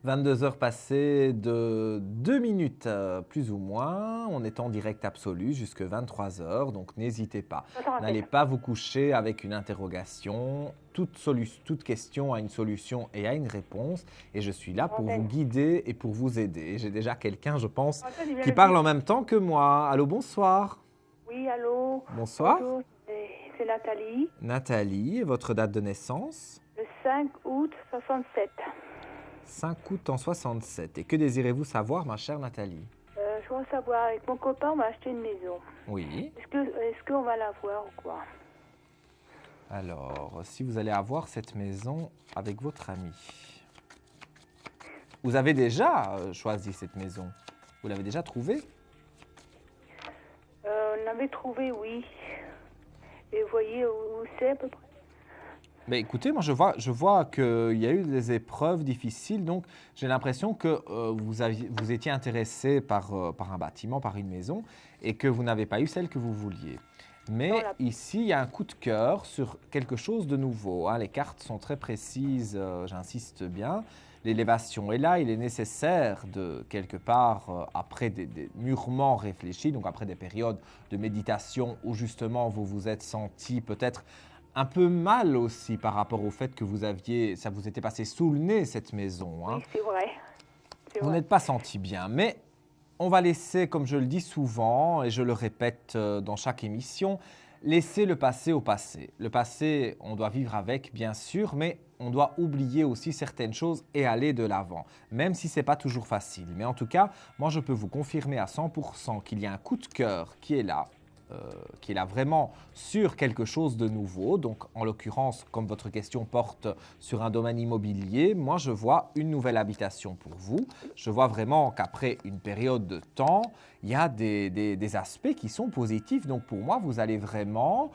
22h passées de 2 minutes, plus ou moins. On est en direct absolu jusqu'à 23h, donc n'hésitez pas. N'allez pas vous coucher avec une interrogation. Toute question a une solution et a une réponse. Et je suis là pour vous guider et pour vous aider. J'ai déjà quelqu'un, je pense, qui parle en même temps que moi. Allô, bonsoir. Oui, allô. Bonsoir. Bonjour, c'est Nathalie. Nathalie, votre date de naissance? Le 5 août 67. 5 août en 67. Et que désirez-vous savoir, ma chère Nathalie? Je voudrais savoir, avec mon copain, on va acheter une maison. Oui. Est-ce qu'on va la voir ou quoi? Alors, si vous allez avoir cette maison avec votre ami, vous avez déjà choisi cette maison? Vous l'avez déjà trouvée? On l'avait trouvée, oui. Et vous voyez où c'est à peu près? Mais écoutez, moi je vois qu'il y a eu des épreuves difficiles, donc j'ai l'impression que vous étiez intéressé par un bâtiment, par une maison, et que vous n'avez pas eu celle que vous vouliez. Mais ici, il y a un coup de cœur sur quelque chose de nouveau. Hein. Les cartes sont très précises, j'insiste bien. L'élévation est là, il est nécessaire de, quelque part, après des mûrement réfléchis, donc après des périodes de méditation où justement vous vous êtes senti peut-être un peu mal aussi par rapport au fait que ça vous était passé sous le nez cette maison. Hein. Oui, c'est vrai. Vous n'êtes pas senti bien, mais on va laisser, comme je le dis souvent, et je le répète dans chaque émission, laisser le passé au passé. Le passé, on doit vivre avec, bien sûr, mais on doit oublier aussi certaines choses et aller de l'avant, même si ce n'est pas toujours facile. Mais en tout cas, moi, je peux vous confirmer à 100% qu'il y a un coup de cœur qui est là vraiment sur quelque chose de nouveau. Donc, en l'occurrence, comme votre question porte sur un domaine immobilier, moi, je vois une nouvelle habitation pour vous. Je vois vraiment qu'après une période de temps, il y a des aspects qui sont positifs. Donc, pour moi, vous allez vraiment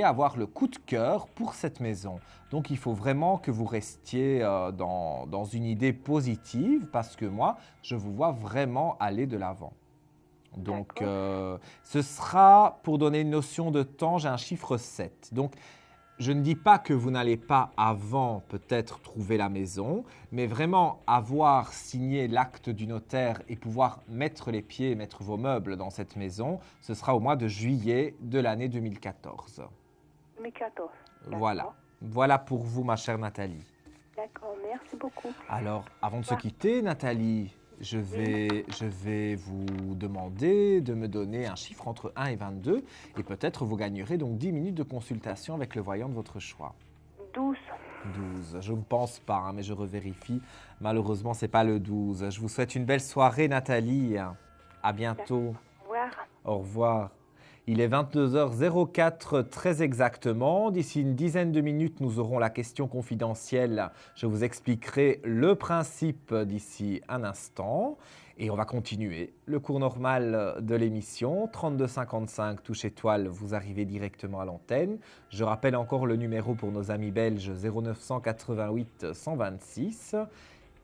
avoir le coup de cœur pour cette maison. Donc, il faut vraiment que vous restiez dans une idée positive parce que moi, je vous vois vraiment aller de l'avant. Donc, ce sera, pour donner une notion de temps, j'ai un chiffre 7. Donc, je ne dis pas que vous n'allez pas avant peut-être trouver la maison, mais vraiment avoir signé l'acte du notaire et pouvoir mettre les pieds, mettre vos meubles dans cette maison, ce sera au mois de juillet de l'année 2014. 2014. Voilà. Voilà pour vous, ma chère Nathalie. D'accord, merci beaucoup. Alors, avant de se quitter, Nathalie, je vais vous demander de me donner un chiffre entre 1 et 22 et peut-être vous gagnerez donc 10 minutes de consultation avec le voyant de votre choix. 12. 12. Je ne pense pas, hein, mais je revérifie. Malheureusement, ce n'est pas le 12. Je vous souhaite une belle soirée, Nathalie. À bientôt. Au revoir. Au revoir. Il est 22h04 très exactement. D'ici une dizaine de minutes, nous aurons la question confidentielle. Je vous expliquerai le principe d'ici un instant. Et on va continuer le cours normal de l'émission. 3255 touche étoile, vous arrivez directement à l'antenne. Je rappelle encore le numéro pour nos amis belges 0988 126.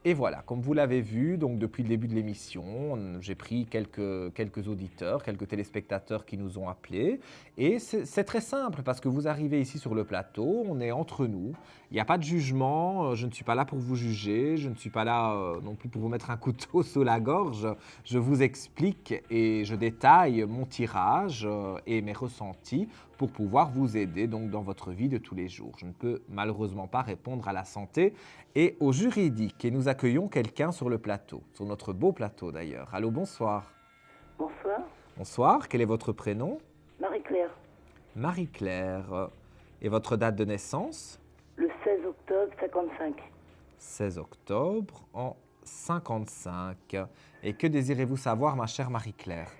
Et voilà, comme vous l'avez vu, donc depuis le début de l'émission, j'ai pris quelques auditeurs, quelques téléspectateurs qui nous ont appelés. Et c'est très simple parce que vous arrivez ici sur le plateau, on est entre nous. Il n'y a pas de jugement, je ne suis pas là pour vous juger, je ne suis pas là non plus pour vous mettre un couteau sous la gorge. Je vous explique et je détaille mon tirage et mes ressentis pour pouvoir vous aider donc dans votre vie de tous les jours. Je ne peux malheureusement pas répondre à la santé et au juridique. Et nous accueillons quelqu'un sur le plateau, sur notre beau plateau d'ailleurs. Allô, bonsoir. Bonsoir. Bonsoir, quel est votre prénom? Marie-Claire. Marie-Claire. Et votre date de naissance? Le 16 octobre 55. 16 octobre en 55. Et que désirez-vous savoir, ma chère Marie-Claire?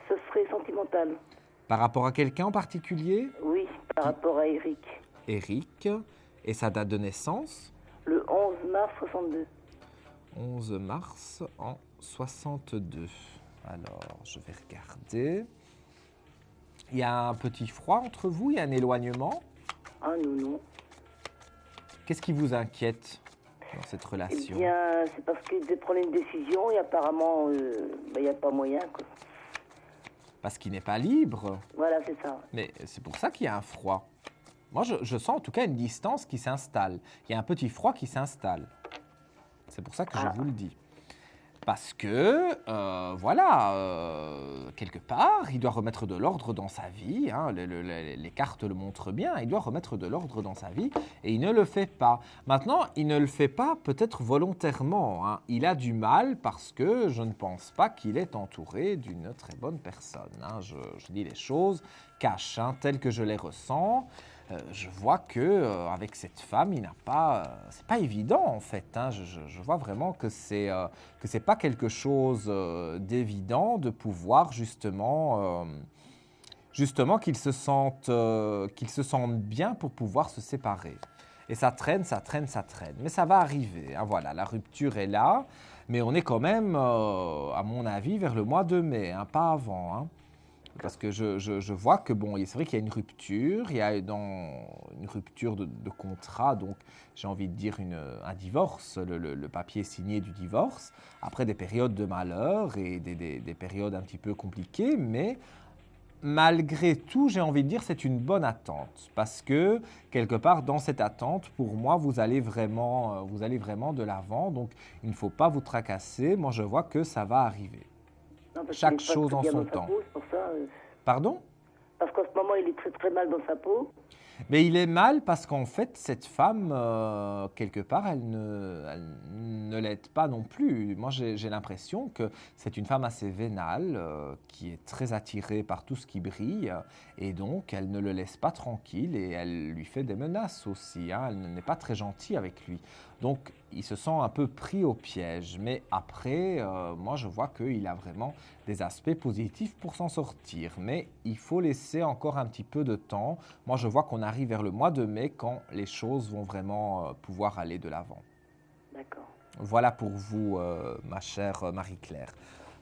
Ce serait sentimental. Par rapport à quelqu'un en particulier? Oui, par rapport à Eric. Eric. Et sa date de naissance? Le 11 mars 62. 11 mars en 62. Alors, je vais regarder. Il y a un petit froid entre vous? Il y a un éloignement? Ah non. Qu'est-ce qui vous inquiète dans cette relation? Eh bien, c'est parce qu'il devait prendre une décision et apparemment, il n'y a pas moyen, quoi. Parce qu'il n'est pas libre. Voilà, c'est ça. Mais c'est pour ça qu'il y a un froid. Moi, je sens en tout cas une distance qui s'installe. Il y a un petit froid qui s'installe. C'est pour ça que je vous le dis. Parce que, quelque part, il doit remettre de l'ordre dans sa vie. Hein, les cartes le montrent bien. Il doit remettre de l'ordre dans sa vie et il ne le fait pas. Maintenant, il ne le fait pas peut-être volontairement. Hein. Il a du mal parce que je ne pense pas qu'il est entouré d'une très bonne personne. Hein. Je dis les choses cash, hein, telles que je les ressens. Je vois que avec cette femme, il n'a pas, c'est pas évident en fait. Hein. Je vois vraiment que c'est pas quelque chose d'évident de pouvoir justement qu'ils se sentent bien pour pouvoir se séparer. Et ça traîne. Mais ça va arriver. Hein. Voilà, la rupture est là, mais on est quand même, à mon avis, vers le mois de mai, hein, pas avant. Hein. Parce que je vois que, bon, c'est vrai qu'il y a une rupture, il y a une rupture de contrat, donc j'ai envie de dire un divorce, le papier signé du divorce, après des périodes de malheur et des périodes un petit peu compliquées, mais malgré tout, j'ai envie de dire c'est une bonne attente, parce que quelque part dans cette attente, pour moi, vous allez vraiment de l'avant, donc il ne faut pas vous tracasser, moi je vois que ça va arriver. Non, chaque chose en son temps. Pour ça, Pardon? Parce qu'en ce moment, il est très très mal dans sa peau. Mais il est mal parce qu'en fait, cette femme, quelque part, elle ne l'aide pas non plus. Moi, j'ai l'impression que c'est une femme assez vénale, qui est très attirée par tout ce qui brille, et donc elle ne le laisse pas tranquille et elle lui fait des menaces aussi. Hein. Elle n'est pas très gentille avec lui. Donc, il se sent un peu pris au piège. Mais après, moi, je vois qu'il a vraiment des aspects positifs pour s'en sortir. Mais il faut laisser encore un petit peu de temps. Moi, je vois qu'on arrive vers le mois de mai quand les choses vont vraiment pouvoir aller de l'avant. D'accord. Voilà pour vous, ma chère Marie-Claire.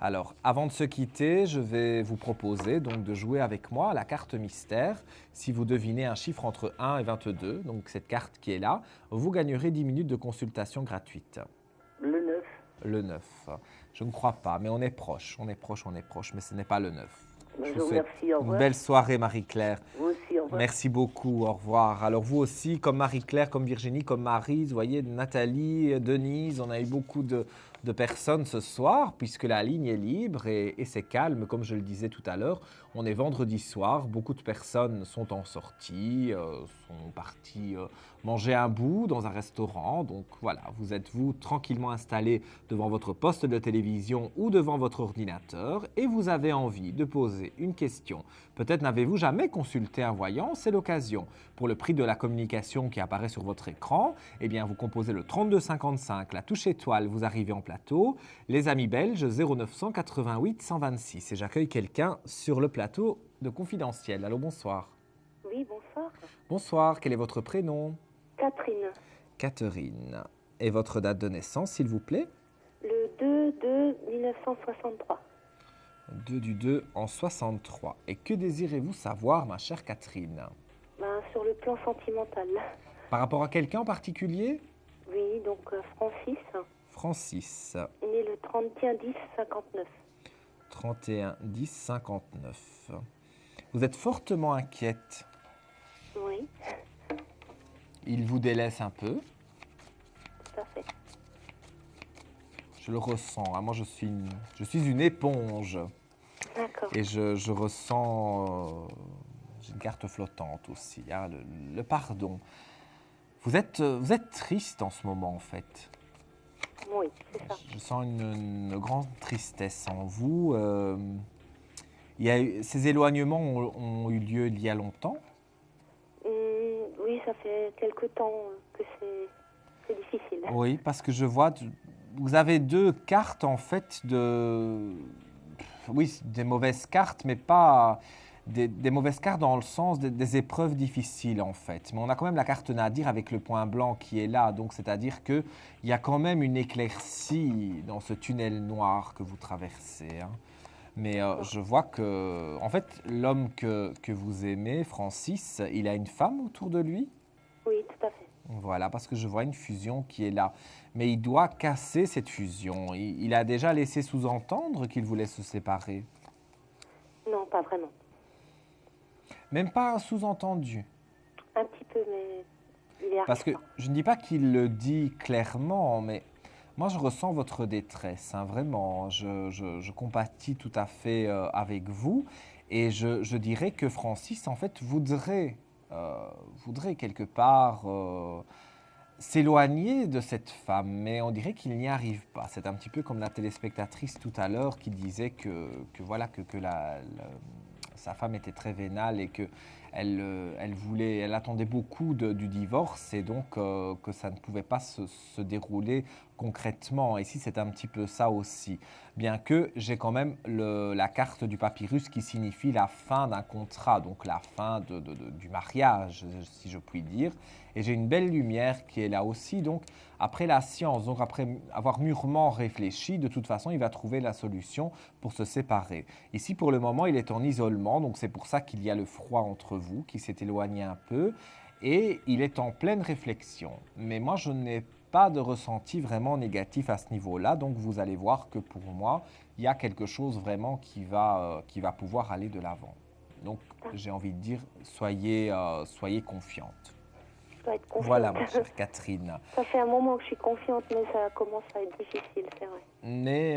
Alors, avant de se quitter, je vais vous proposer donc de jouer avec moi à la carte mystère. Si vous devinez un chiffre entre 1 et 22, donc cette carte qui est là, vous gagnerez 10 minutes de consultation gratuite. Le 9. Le 9. Je ne crois pas, mais on est proche, mais ce n'est pas le 9. Je vous remercie, au revoir. Une belle soirée, Marie-Claire. Vous aussi, au revoir. Merci beaucoup, au revoir. Alors vous aussi, comme Marie-Claire, comme Virginie, comme Marie, vous voyez, Nathalie, Denise, on a eu beaucoup de de personnes ce soir, puisque la ligne est libre et c'est calme, comme je le disais tout à l'heure. On est vendredi soir, beaucoup de personnes sont en sortie, sont parties manger un bout dans un restaurant. Donc voilà, vous êtes tranquillement installé devant votre poste de télévision ou devant votre ordinateur et vous avez envie de poser une question. Peut-être n'avez-vous jamais consulté un voyant, c'est l'occasion. Pour le prix de la communication qui apparaît sur votre écran, eh bien vous composez le 3255, la touche étoile, vous arrivez en plateau. Les amis belges, 0988 126. Et j'accueille quelqu'un sur le plateau de Confidentiel. Allô, bonsoir. Oui, bonsoir. Bonsoir, quel est votre prénom? Catherine. Catherine. Et votre date de naissance, s'il vous plaît? Le 2/2/1963. 2/2 en 63. Et que désirez-vous savoir, ma chère Catherine? Sur le plan sentimental. Par rapport à quelqu'un en particulier? Oui, donc Francis. Francis. Né le 31/10/59. 31/10/59. Vous êtes fortement inquiète. Oui. Il vous délaisse un peu. Tout à fait. Je le ressens. Moi, je suis une éponge. D'accord. Et je ressens... j'ai une carte flottante aussi, hein, le pardon. Vous êtes triste en ce moment, en fait. Oui, c'est ça. Je sens une grande tristesse en vous. Ces éloignements ont eu lieu il y a longtemps? Oui, ça fait quelque temps que c'est difficile. Oui, parce que je vois, vous avez deux cartes en fait oui, des mauvaises cartes, mais pas des mauvaises cartes dans le sens des épreuves difficiles en fait. Mais on a quand même la carte Nadir avec le point blanc qui est là, donc c'est-à-dire qu'il y a quand même une éclaircie dans ce tunnel noir que vous traversez. Hein. Mais je vois que, en fait, l'homme que vous aimez, Francis, il a une femme autour de lui? Oui, tout à fait. Voilà, parce que je vois une fusion qui est là. Mais il doit casser cette fusion. Il a déjà laissé sous-entendre qu'il voulait se séparer? Non, pas vraiment. Même pas un sous-entendu? Un petit peu, mais il est parce que je ne dis pas qu'il le dit clairement, mais moi je ressens votre détresse, hein, vraiment. Je compatis tout à fait avec vous. Et je dirais que Francis, en fait, voudrait quelque part s'éloigner de cette femme, mais on dirait qu'il n'y arrive pas. C'est un petit peu comme la téléspectatrice tout à l'heure qui disait que sa femme était très vénale et qu'elle attendait beaucoup du divorce et donc que ça ne pouvait pas se dérouler concrètement. Ici, c'est un petit peu ça aussi. Bien que j'ai quand même la carte du papyrus qui signifie la fin d'un contrat, donc la fin du mariage, si je puis dire. Et j'ai une belle lumière qui est là aussi. Donc, après la science, donc après avoir mûrement réfléchi, de toute façon, il va trouver la solution pour se séparer. Ici, pour le moment, il est en isolement. Donc, c'est pour ça qu'il y a le froid entre vous, qui s'est éloigné un peu. Et il est en pleine réflexion. Mais moi, je n'ai pas de ressenti vraiment négatif à ce niveau-là. Donc, vous allez voir que pour moi, il y a quelque chose vraiment qui va pouvoir aller de l'avant. Donc, j'ai envie de dire, soyez confiante. Voilà, ma chère Catherine. Ça fait un moment que je suis confiante, mais ça commence à être difficile, c'est vrai. Mais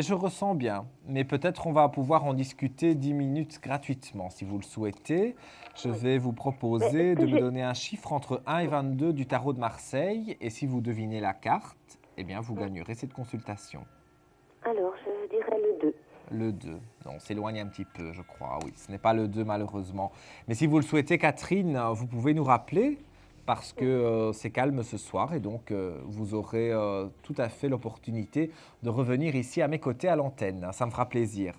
je ressens bien. Mais peut-être on va pouvoir en discuter 10 minutes gratuitement, si vous le souhaitez. Je vais vous proposer de me donner un chiffre entre 1 et 22 du tarot de Marseille. Et si vous devinez la carte, eh bien, vous gagnerez cette consultation. Alors, je dirais le 2. Le 2. Non, on s'éloigne un petit peu, je crois. Oui, ce n'est pas le 2, malheureusement. Mais si vous le souhaitez, Catherine, vous pouvez nous rappeler parce que c'est calme ce soir et donc vous aurez tout à fait l'opportunité de revenir ici à mes côtés à l'antenne. Ça me fera plaisir.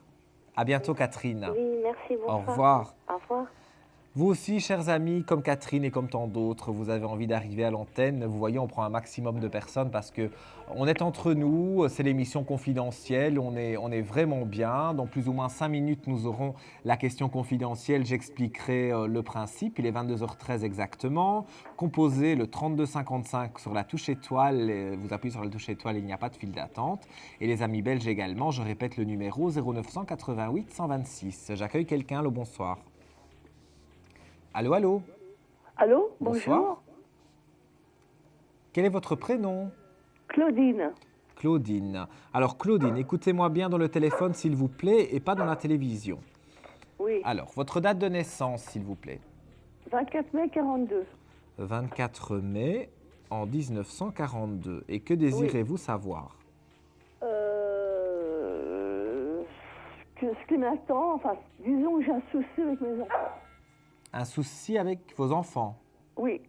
À bientôt, Catherine. Oui, merci beaucoup. Au revoir. Au revoir. Vous aussi, chers amis, comme Catherine et comme tant d'autres, vous avez envie d'arriver à l'antenne. Vous voyez, on prend un maximum de personnes parce qu'on est entre nous, c'est l'émission confidentielle, on est vraiment bien. Dans plus ou moins 5 minutes, nous aurons la question confidentielle, j'expliquerai le principe. Il est 22h13 exactement. Composez le 3255 sur la touche étoile, vous appuyez sur la touche étoile, il n'y a pas de file d'attente. Et les amis belges également, je répète le numéro 0988 126. J'accueille quelqu'un, le bonsoir. Allô, allô. Allô, bonsoir. bonjour. Quel est votre prénom? Claudine. Claudine. Alors Claudine, écoutez-moi bien dans le téléphone s'il vous plaît et pas dans la télévision. Oui. Alors, votre date de naissance s'il vous plaît. 24 mai 42. 24 mai en 1942. Et que désirez-vous savoir? Ce qui m'attend, enfin, disons que j'ai un souci avec mes enfants. Un souci avec vos enfants? Oui.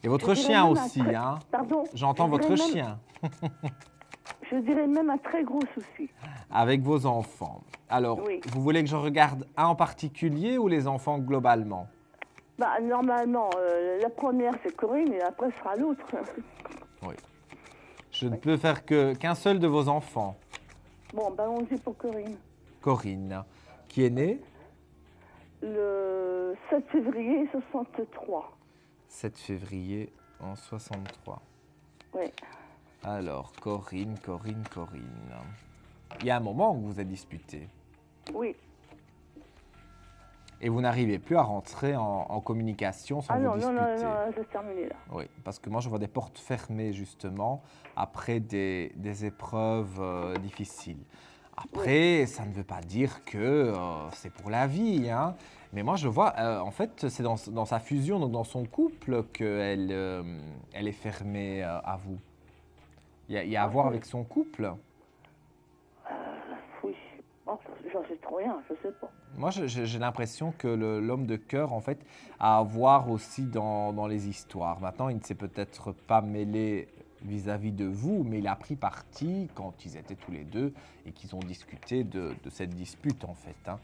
Et votre chien aussi, hein? Pardon? J'entends votre chien. Je dirais même un très gros souci. Avec vos enfants. Alors, vous voulez que je regarde un en particulier ou les enfants globalement? Normalement, la première c'est Corinne et après ce sera l'autre. Oui. Je ne peux faire qu'un seul de vos enfants. Bon, on dit pour Corinne. Corinne, qui est née? Le 7 février 63. 7 février en 63. Oui. Alors, Corinne. Il y a un moment où vous êtes disputé. Oui. Et vous n'arrivez plus à rentrer en communication sans vous disputer. Non, c'est terminé là. Oui, parce que moi je vois des portes fermées justement après des épreuves difficiles. Après, ça ne veut pas dire que c'est pour la vie, hein. Mais moi je vois, en fait, c'est dans sa fusion, donc dans son couple, qu'elle est fermée à vous. Il y a à voir avec son couple. Oui, j'en sais trop rien, je sais pas. Moi, j'ai l'impression que l'homme de cœur, en fait, a à voir aussi dans les histoires. Maintenant, il ne s'est peut-être pas mêlé vis-à-vis de vous, mais il a pris parti quand ils étaient tous les deux et qu'ils ont discuté de cette dispute, en fait, hein.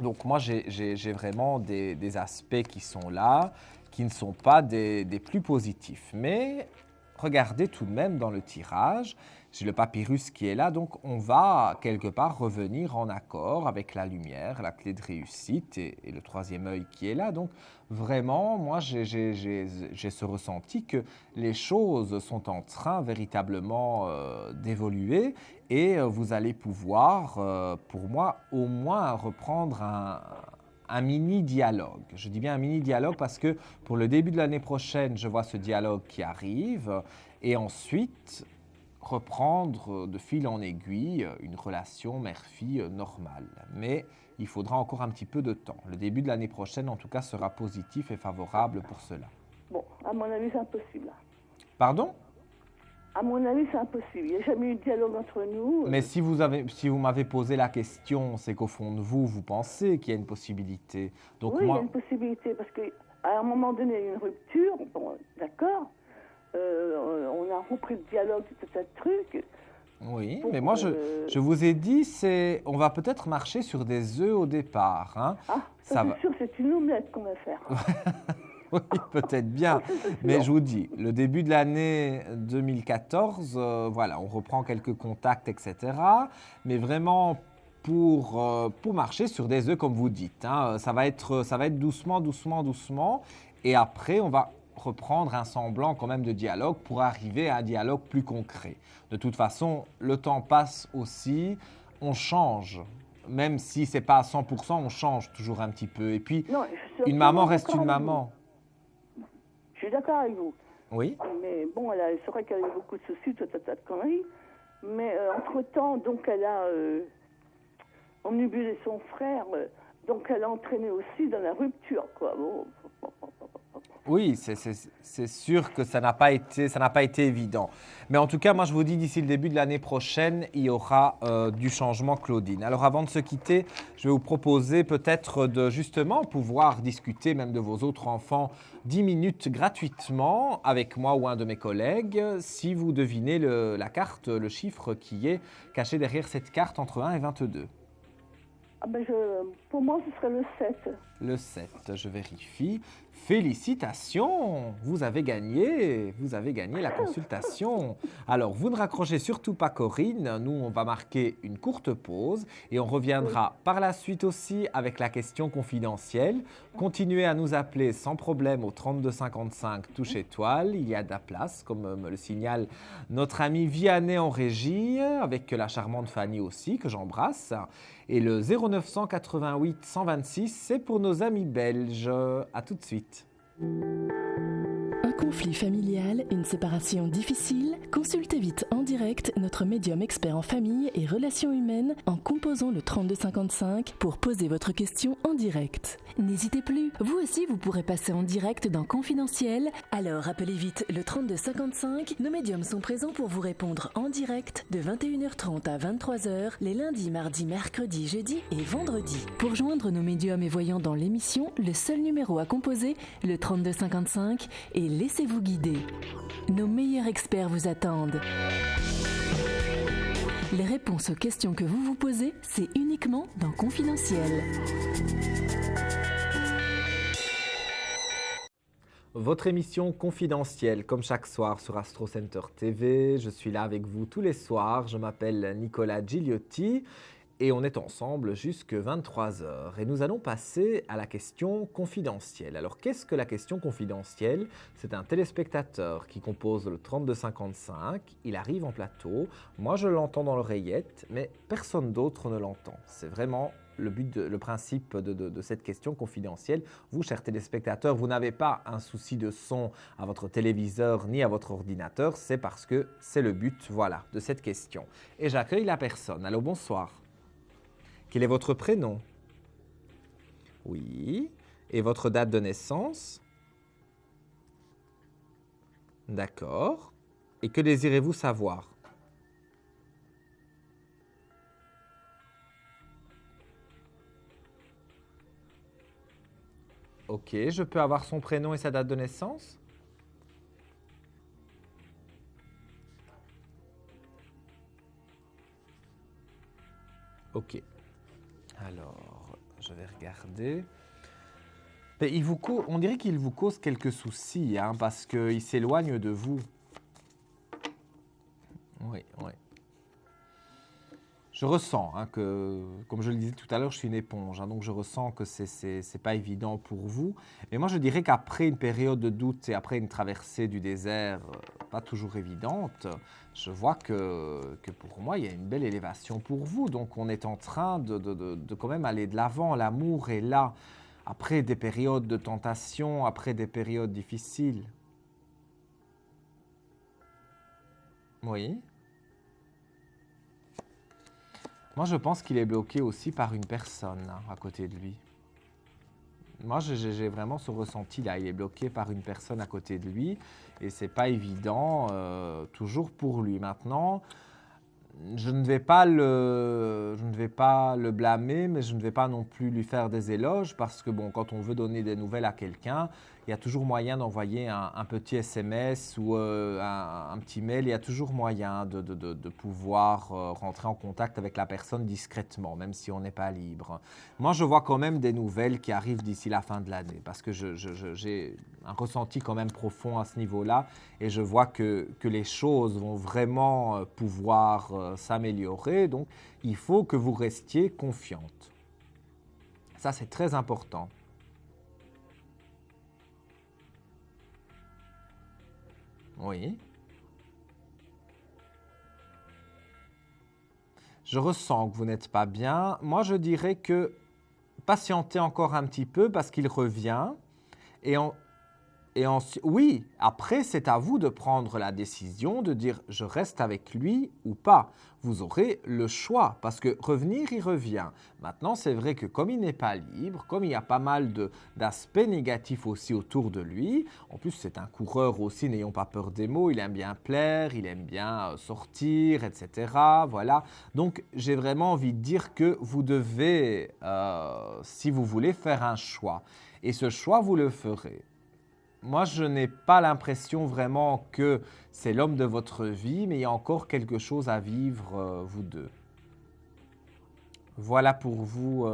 Donc, moi, j'ai vraiment des aspects qui sont là, qui ne sont pas des plus positifs. Mais regardez tout de même dans le tirage, j'ai le papyrus qui est là, donc on va quelque part revenir en accord avec la lumière, la clé de réussite et le troisième œil qui est là. Donc vraiment, moi j'ai ce ressenti que les choses sont en train véritablement d'évoluer et vous allez pouvoir, pour moi, au moins reprendre un mini-dialogue. Je dis bien un mini-dialogue parce que pour le début de l'année prochaine, je vois ce dialogue qui arrive et ensuite reprendre de fil en aiguille une relation mère-fille normale. Mais il faudra encore un petit peu de temps. Le début de l'année prochaine, en tout cas, sera positif et favorable pour cela. Bon, à mon avis, c'est impossible. Pardon? À mon avis, c'est impossible. Il n'y a jamais eu de dialogue entre nous. Mais si vous m'avez posé la question, c'est qu'au fond de vous, vous pensez qu'il y a une possibilité. Donc oui, il y a une possibilité, parce qu'à un moment donné, il y a eu une rupture, bon, d'accord, on a repris le dialogue, tout un tas de trucs. Oui, mais moi, je vous ai dit, on va peut-être marcher sur des œufs au départ. Hein. Ah, c'est sûr, c'est une omelette qu'on va faire. Oui, peut-être bien, mais je vous dis, le début de l'année 2014, voilà, on reprend quelques contacts, etc. Mais vraiment, pour marcher sur des œufs, comme vous dites, hein, ça va être doucement, doucement, doucement. Et après, on va reprendre un semblant quand même de dialogue pour arriver à un dialogue plus concret. De toute façon, le temps passe aussi, on change. Même si ce n'est pas à 100%, on change toujours un petit peu. Et puis, non, une maman reste une maman. Je suis d'accord avec vous. Oui. Mais bon, c'est vrai qu'elle a eu beaucoup de soucis, tout un tas de conneries. Mais entre-temps, donc elle a omnibulé son frère. Donc elle a entraîné aussi dans la rupture, quoi. Bon. Oui, c'est sûr que ça n'a pas été évident. Mais en tout cas, moi, je vous dis, d'ici le début de l'année prochaine, il y aura du changement, Claudine. Alors, avant de se quitter, je vais vous proposer peut-être de justement pouvoir discuter même de vos autres enfants 10 minutes gratuitement avec moi ou un de mes collègues si vous devinez la carte, le chiffre qui est caché derrière cette carte entre 1 et 22. Ah ben pour moi, ce serait le 7. Le 7, je vérifie. Félicitations, vous avez gagné la consultation. Alors, vous ne raccrochez surtout pas, Corinne. Nous, on va marquer une courte pause et on reviendra par la suite aussi avec la question confidentielle. Continuez à nous appeler sans problème au 3255 touche étoile. Il y a de la place, comme me le signale notre ami Vianney en régie, avec la charmante Fanny aussi, que j'embrasse. Et le 0988 126, c'est pour nos amis belges. À tout de suite. Un conflit familial, une séparation difficile? Consultez vite en direct notre médium expert en famille et relations humaines en composant le 3255 pour poser votre question en direct. N'hésitez plus, vous aussi vous pourrez passer en direct dans Confidentiel. Alors appelez vite le 3255. Nos médiums sont présents pour vous répondre en direct de 21h30 à 23h les lundis, mardis, mercredis, jeudis et vendredis. Pour joindre nos médiums et voyants dans l'émission, le seul numéro à composer, le 3255, et laissez-vous guider. Nos meilleurs experts vous attendent. Les réponses aux questions que vous vous posez, c'est uniquement dans Confidentiel. Votre émission confidentielle, comme chaque soir sur Astro Center TV. Je suis là avec vous tous les soirs. Je m'appelle Nicolas Gigliotti et on est ensemble jusque 23h. Et nous allons passer à la question confidentielle. Alors, qu'est-ce que la question confidentielle? C'est un téléspectateur qui compose le 3255. Il arrive en plateau. Moi, je l'entends dans l'oreillette, mais personne d'autre ne l'entend. C'est vraiment le principe de cette question confidentielle. Vous, chers téléspectateurs, vous n'avez pas un souci de son à votre téléviseur ni à votre ordinateur. C'est parce que c'est le but, voilà, de cette question. Et j'accueille la personne. Allô, bonsoir. Quel est votre prénom? Oui. Et votre date de naissance? D'accord. Et que désirez-vous savoir? Ok, je peux avoir son prénom et sa date de naissance? Ok. Alors, je vais regarder. Mais on dirait qu'il vous cause quelques soucis, hein, parce qu'il s'éloigne de vous. Oui, oui. Je ressens que, comme je le disais tout à l'heure, je suis une éponge, hein, donc je ressens que c'est pas évident pour vous. Mais moi, je dirais qu'après une période de doute et après une traversée du désert pas toujours évidente, je vois que pour moi, il y a une belle élévation pour vous. Donc, on est en train de quand même aller de l'avant. L'amour est là, après des périodes de tentation, après des périodes difficiles. Oui. Moi, je pense qu'il est bloqué aussi par une personne à côté de lui. Moi, j'ai vraiment ce ressenti-là. Il est bloqué par une personne à côté de lui et c'est pas évident toujours pour lui. Maintenant, je ne vais pas le blâmer, mais je ne vais pas non plus lui faire des éloges parce que bon, quand on veut donner des nouvelles à quelqu'un, il y a toujours moyen d'envoyer un petit SMS ou un petit mail. Il y a toujours moyen de pouvoir rentrer en contact avec la personne discrètement, même si on n'est pas libre. Moi, je vois quand même des nouvelles qui arrivent d'ici la fin de l'année parce que j'ai un ressenti quand même profond à ce niveau-là et je vois que les choses vont vraiment pouvoir s'améliorer. Donc, il faut que vous restiez confiante. Ça, c'est très important. Oui. Je ressens que vous n'êtes pas bien. Moi, je dirais que patientez encore un petit peu parce qu'il revient. Oui, après, c'est à vous de prendre la décision de dire « je reste avec lui » ou pas. Vous aurez le choix parce que revenir, il revient. Maintenant, c'est vrai que comme il n'est pas libre, comme il y a pas mal d'aspects négatifs aussi autour de lui, en plus, c'est un coureur aussi, n'ayons pas peur des mots, il aime bien plaire, il aime bien sortir, etc. Voilà. Donc, j'ai vraiment envie de dire que vous devez, si vous voulez, faire un choix. Et ce choix, vous le ferez. Moi, je n'ai pas l'impression vraiment que c'est l'homme de votre vie, mais il y a encore quelque chose à vivre, vous deux. Voilà pour vous,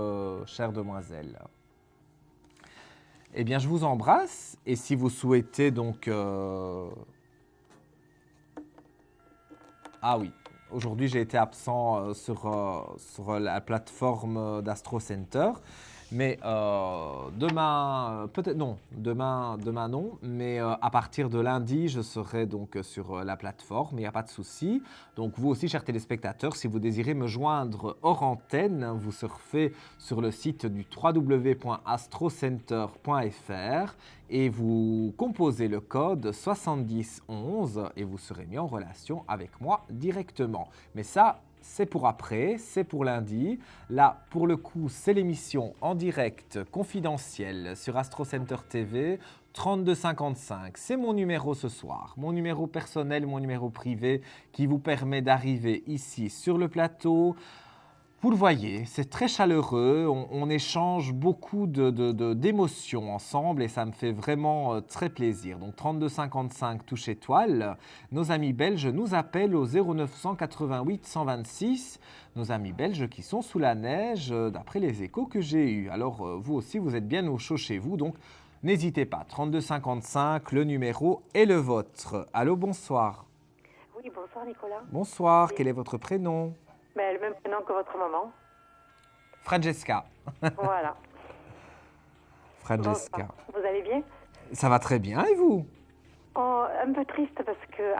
chère demoiselle. Eh bien, je vous embrasse et si vous souhaitez donc... Ah oui, aujourd'hui j'ai été absent sur la plateforme d'Astro Center. Mais demain, peut-être non, demain non, mais à partir de lundi, je serai donc sur la plateforme, il n'y a pas de souci. Donc vous aussi, chers téléspectateurs, si vous désirez me joindre hors antenne, vous surfez sur le site du www.astrocenter.fr et vous composez le code 7011 et vous serez mis en relation avec moi directement. Mais ça, c'est pour après, c'est pour lundi. Là, pour le coup, c'est l'émission en direct confidentielle sur Astro Center TV, 3255. C'est mon numéro ce soir, mon numéro personnel, mon numéro privé qui vous permet d'arriver ici sur le plateau. Vous le voyez, c'est très chaleureux, on échange beaucoup d'émotions ensemble et ça me fait vraiment très plaisir. Donc 3255 touche étoile, nos amis belges nous appellent au 0988 126, nos amis belges qui sont sous la neige d'après les échos que j'ai eus. Alors vous aussi, vous êtes bien au chaud chez vous, donc n'hésitez pas, 3255, le numéro est le vôtre. Allô, bonsoir. Oui, bonsoir Nicolas. Bonsoir, oui. Quel est votre prénom ? Le même prénom que votre maman. Francesca. Voilà. Francesca. Bonsoir. Vous allez bien? Ça va très bien, et vous? Un peu triste parce que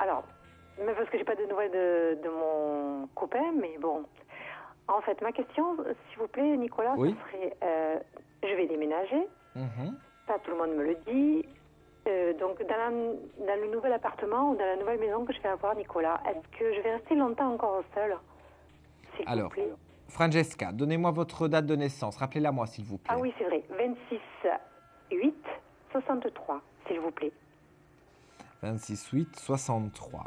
j'ai pas de nouvelles de mon copain, mais bon. En fait, ma question, s'il vous plaît, Nicolas, oui. Ce serait, je vais déménager. Ça, tout le monde me le dit. Donc, dans le nouvel appartement ou dans la nouvelle maison que je vais avoir, Nicolas, est-ce que je vais rester longtemps encore seule? Alors, Francesca, donnez-moi votre date de naissance. Rappelez-la moi, s'il vous plaît. Ah oui, c'est vrai. 26/8/63, s'il vous plaît. 26/8/63.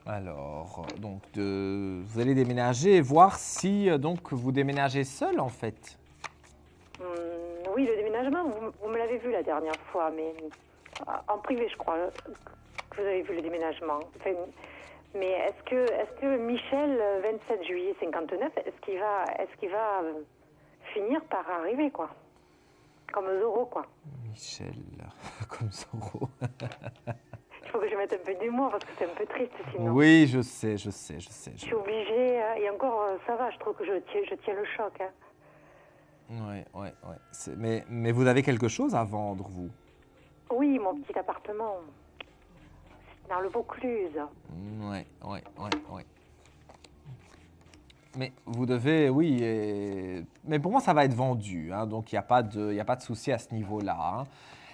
Alors, donc, vous allez déménager et voir si donc, vous déménagez seul, en fait. Oui, le déménagement, vous me l'avez vu la dernière fois, mais en privé, je crois, que vous avez vu le déménagement. Enfin, mais est-ce que Michel, 27 juillet 59, est-ce qu'il va finir par arriver, quoi? Comme Zorro, quoi. Michel, comme Zorro. Il faut que je mette un peu d'humour parce que c'est un peu triste sinon. Oui, je sais. Je suis obligée, et encore, ça va, je trouve que je tiens le choc. Hein. Oui. Mais vous avez quelque chose à vendre, vous? Oui, mon petit appartement. Dans le Vaucluse. Oui. Mais vous devez, oui. Mais pour moi, ça va être vendu. Hein, donc, il n'y a pas de souci à ce niveau-là. Hein.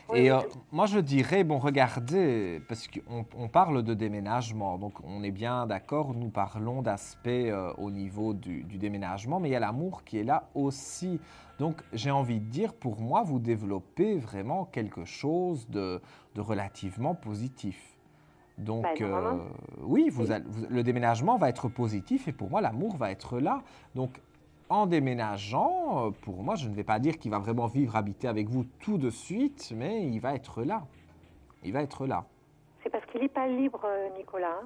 Oui, et moi, je dirais, bon, regardez, parce qu'on parle de déménagement. Donc, on est bien d'accord, nous parlons d'aspect au niveau du déménagement. Mais il y a l'amour qui est là aussi. Donc, j'ai envie de dire, pour moi, vous développez vraiment quelque chose de relativement positif. Donc, oui, le déménagement va être positif et pour moi, l'amour va être là. Donc, en déménageant, pour moi, je ne vais pas dire qu'il va vraiment habiter avec vous tout de suite, mais il va être là. C'est parce qu'il n'est pas libre, Nicolas.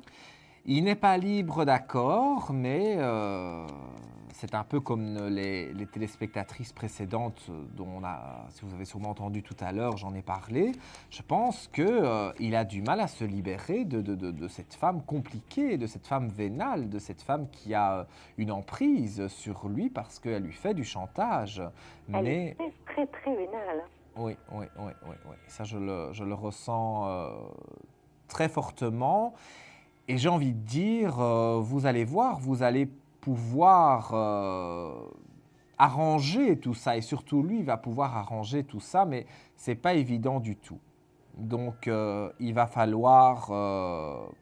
Il n'est pas libre, d'accord, mais c'est un peu comme les téléspectatrices précédentes dont si vous avez sûrement entendu tout à l'heure, j'en ai parlé. Je pense qu'il a du mal à se libérer de cette femme compliquée, de cette femme vénale, de cette femme qui a une emprise sur lui parce qu'elle lui fait du chantage. Elle est très, très vénale. Oui. Ça, je le ressens très fortement. Et j'ai envie de dire, vous allez voir, vous allez pouvoir arranger tout ça. Et surtout, lui, il va pouvoir arranger tout ça, mais ce n'est pas évident du tout. Donc, il va falloir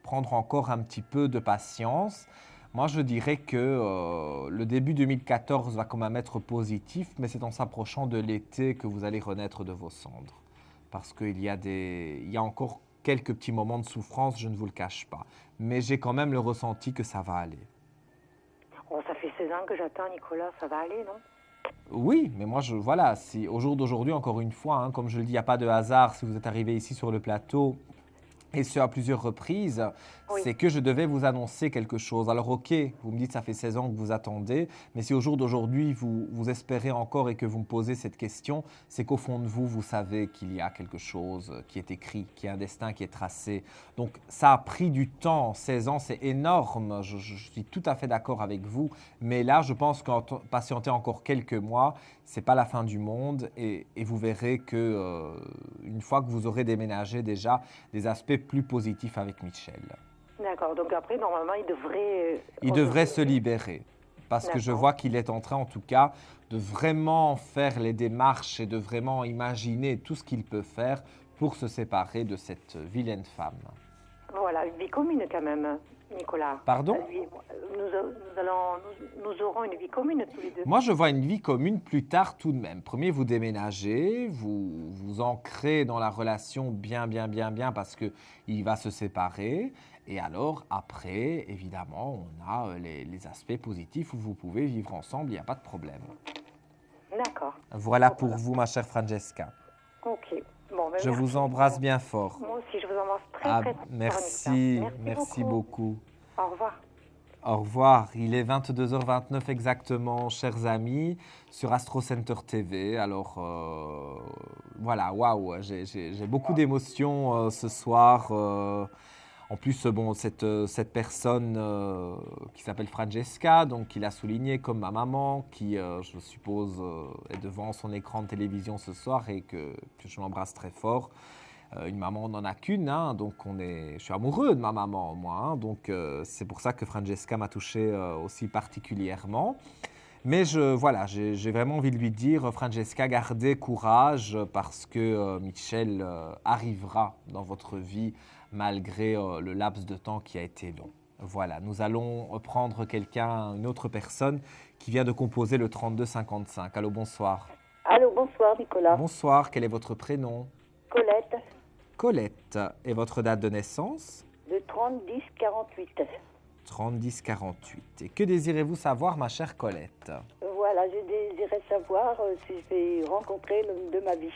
prendre encore un petit peu de patience. Moi, je dirais que le début 2014 va quand même être positif, mais c'est en s'approchant de l'été que vous allez renaître de vos cendres. Parce qu'il y a encore quelques petits moments de souffrance, je ne vous le cache pas. Mais j'ai quand même le ressenti que ça va aller. Oh, ça fait 16 ans que j'attends, Nicolas, ça va aller, non? Oui, mais moi, si au jour d'aujourd'hui, encore une fois, hein, comme je le dis, il n'y a pas de hasard si vous êtes arrivé ici sur le plateau, et ce à plusieurs reprises, Oui. C'est que je devais vous annoncer quelque chose. Alors ok, vous me dites ça fait 16 ans que vous attendez, mais si au jour d'aujourd'hui vous espérez encore et que vous me posez cette question, c'est qu'au fond de vous, vous savez qu'il y a quelque chose qui est écrit, qu'il y a un destin qui est tracé. Donc ça a pris du temps, 16 ans c'est énorme, je suis tout à fait d'accord avec vous, mais là je pense qu'en patienter encore quelques mois, c'est pas la fin du monde et vous verrez que une fois que vous aurez déménagé déjà, des aspects plus positifs avec Michel. D'accord, donc après, normalement, il devrait se libérer. Parce que je vois qu'il est en train, en tout cas, de vraiment faire les démarches et de vraiment imaginer tout ce qu'il peut faire pour se séparer de cette vilaine femme. Voilà, une vie commune quand même, Nicolas. Pardon ? Nous aurons une vie commune tous les deux. Moi, je vois une vie commune plus tard tout de même. Premier, vous déménagez, vous vous ancrez dans la relation bien parce qu'il va se séparer. Et alors, après, évidemment, on a les aspects positifs où vous pouvez vivre ensemble, il n'y a pas de problème. D'accord. Voilà pour vous, ma chère Francesca. Ok. Bon, ben je vous embrasse bien fort. Moi aussi, je vous embrasse très fort. Merci beaucoup. Au revoir. Au revoir. Il est 22h29 exactement, chers amis, sur Astro Center TV. Alors, voilà, waouh, j'ai beaucoup d'émotions ce soir. En plus, bon, cette personne qui s'appelle Francesca, donc il a souligné comme ma maman, qui, je suppose, est devant son écran de télévision ce soir et que je l'embrasse très fort. Une maman, on n'en a qu'une, hein, donc je suis amoureux de ma maman, moi. Hein, donc c'est pour ça que Francesca m'a touché aussi particulièrement. Mais voilà, j'ai vraiment envie de lui dire, Francesca, gardez courage parce que Michel arrivera dans votre vie malgré le laps de temps qui a été long. Voilà, nous allons prendre une autre personne qui vient de composer le 3255. Allô, bonsoir. Allô, bonsoir Nicolas. Bonsoir, quel est votre prénom? Colette. Colette. Et votre date de naissance? Le 30-10-48. 30-10-48. Et que désirez-vous savoir, ma chère Colette? Voilà, je désirais savoir si je vais rencontrer l'homme de ma vie.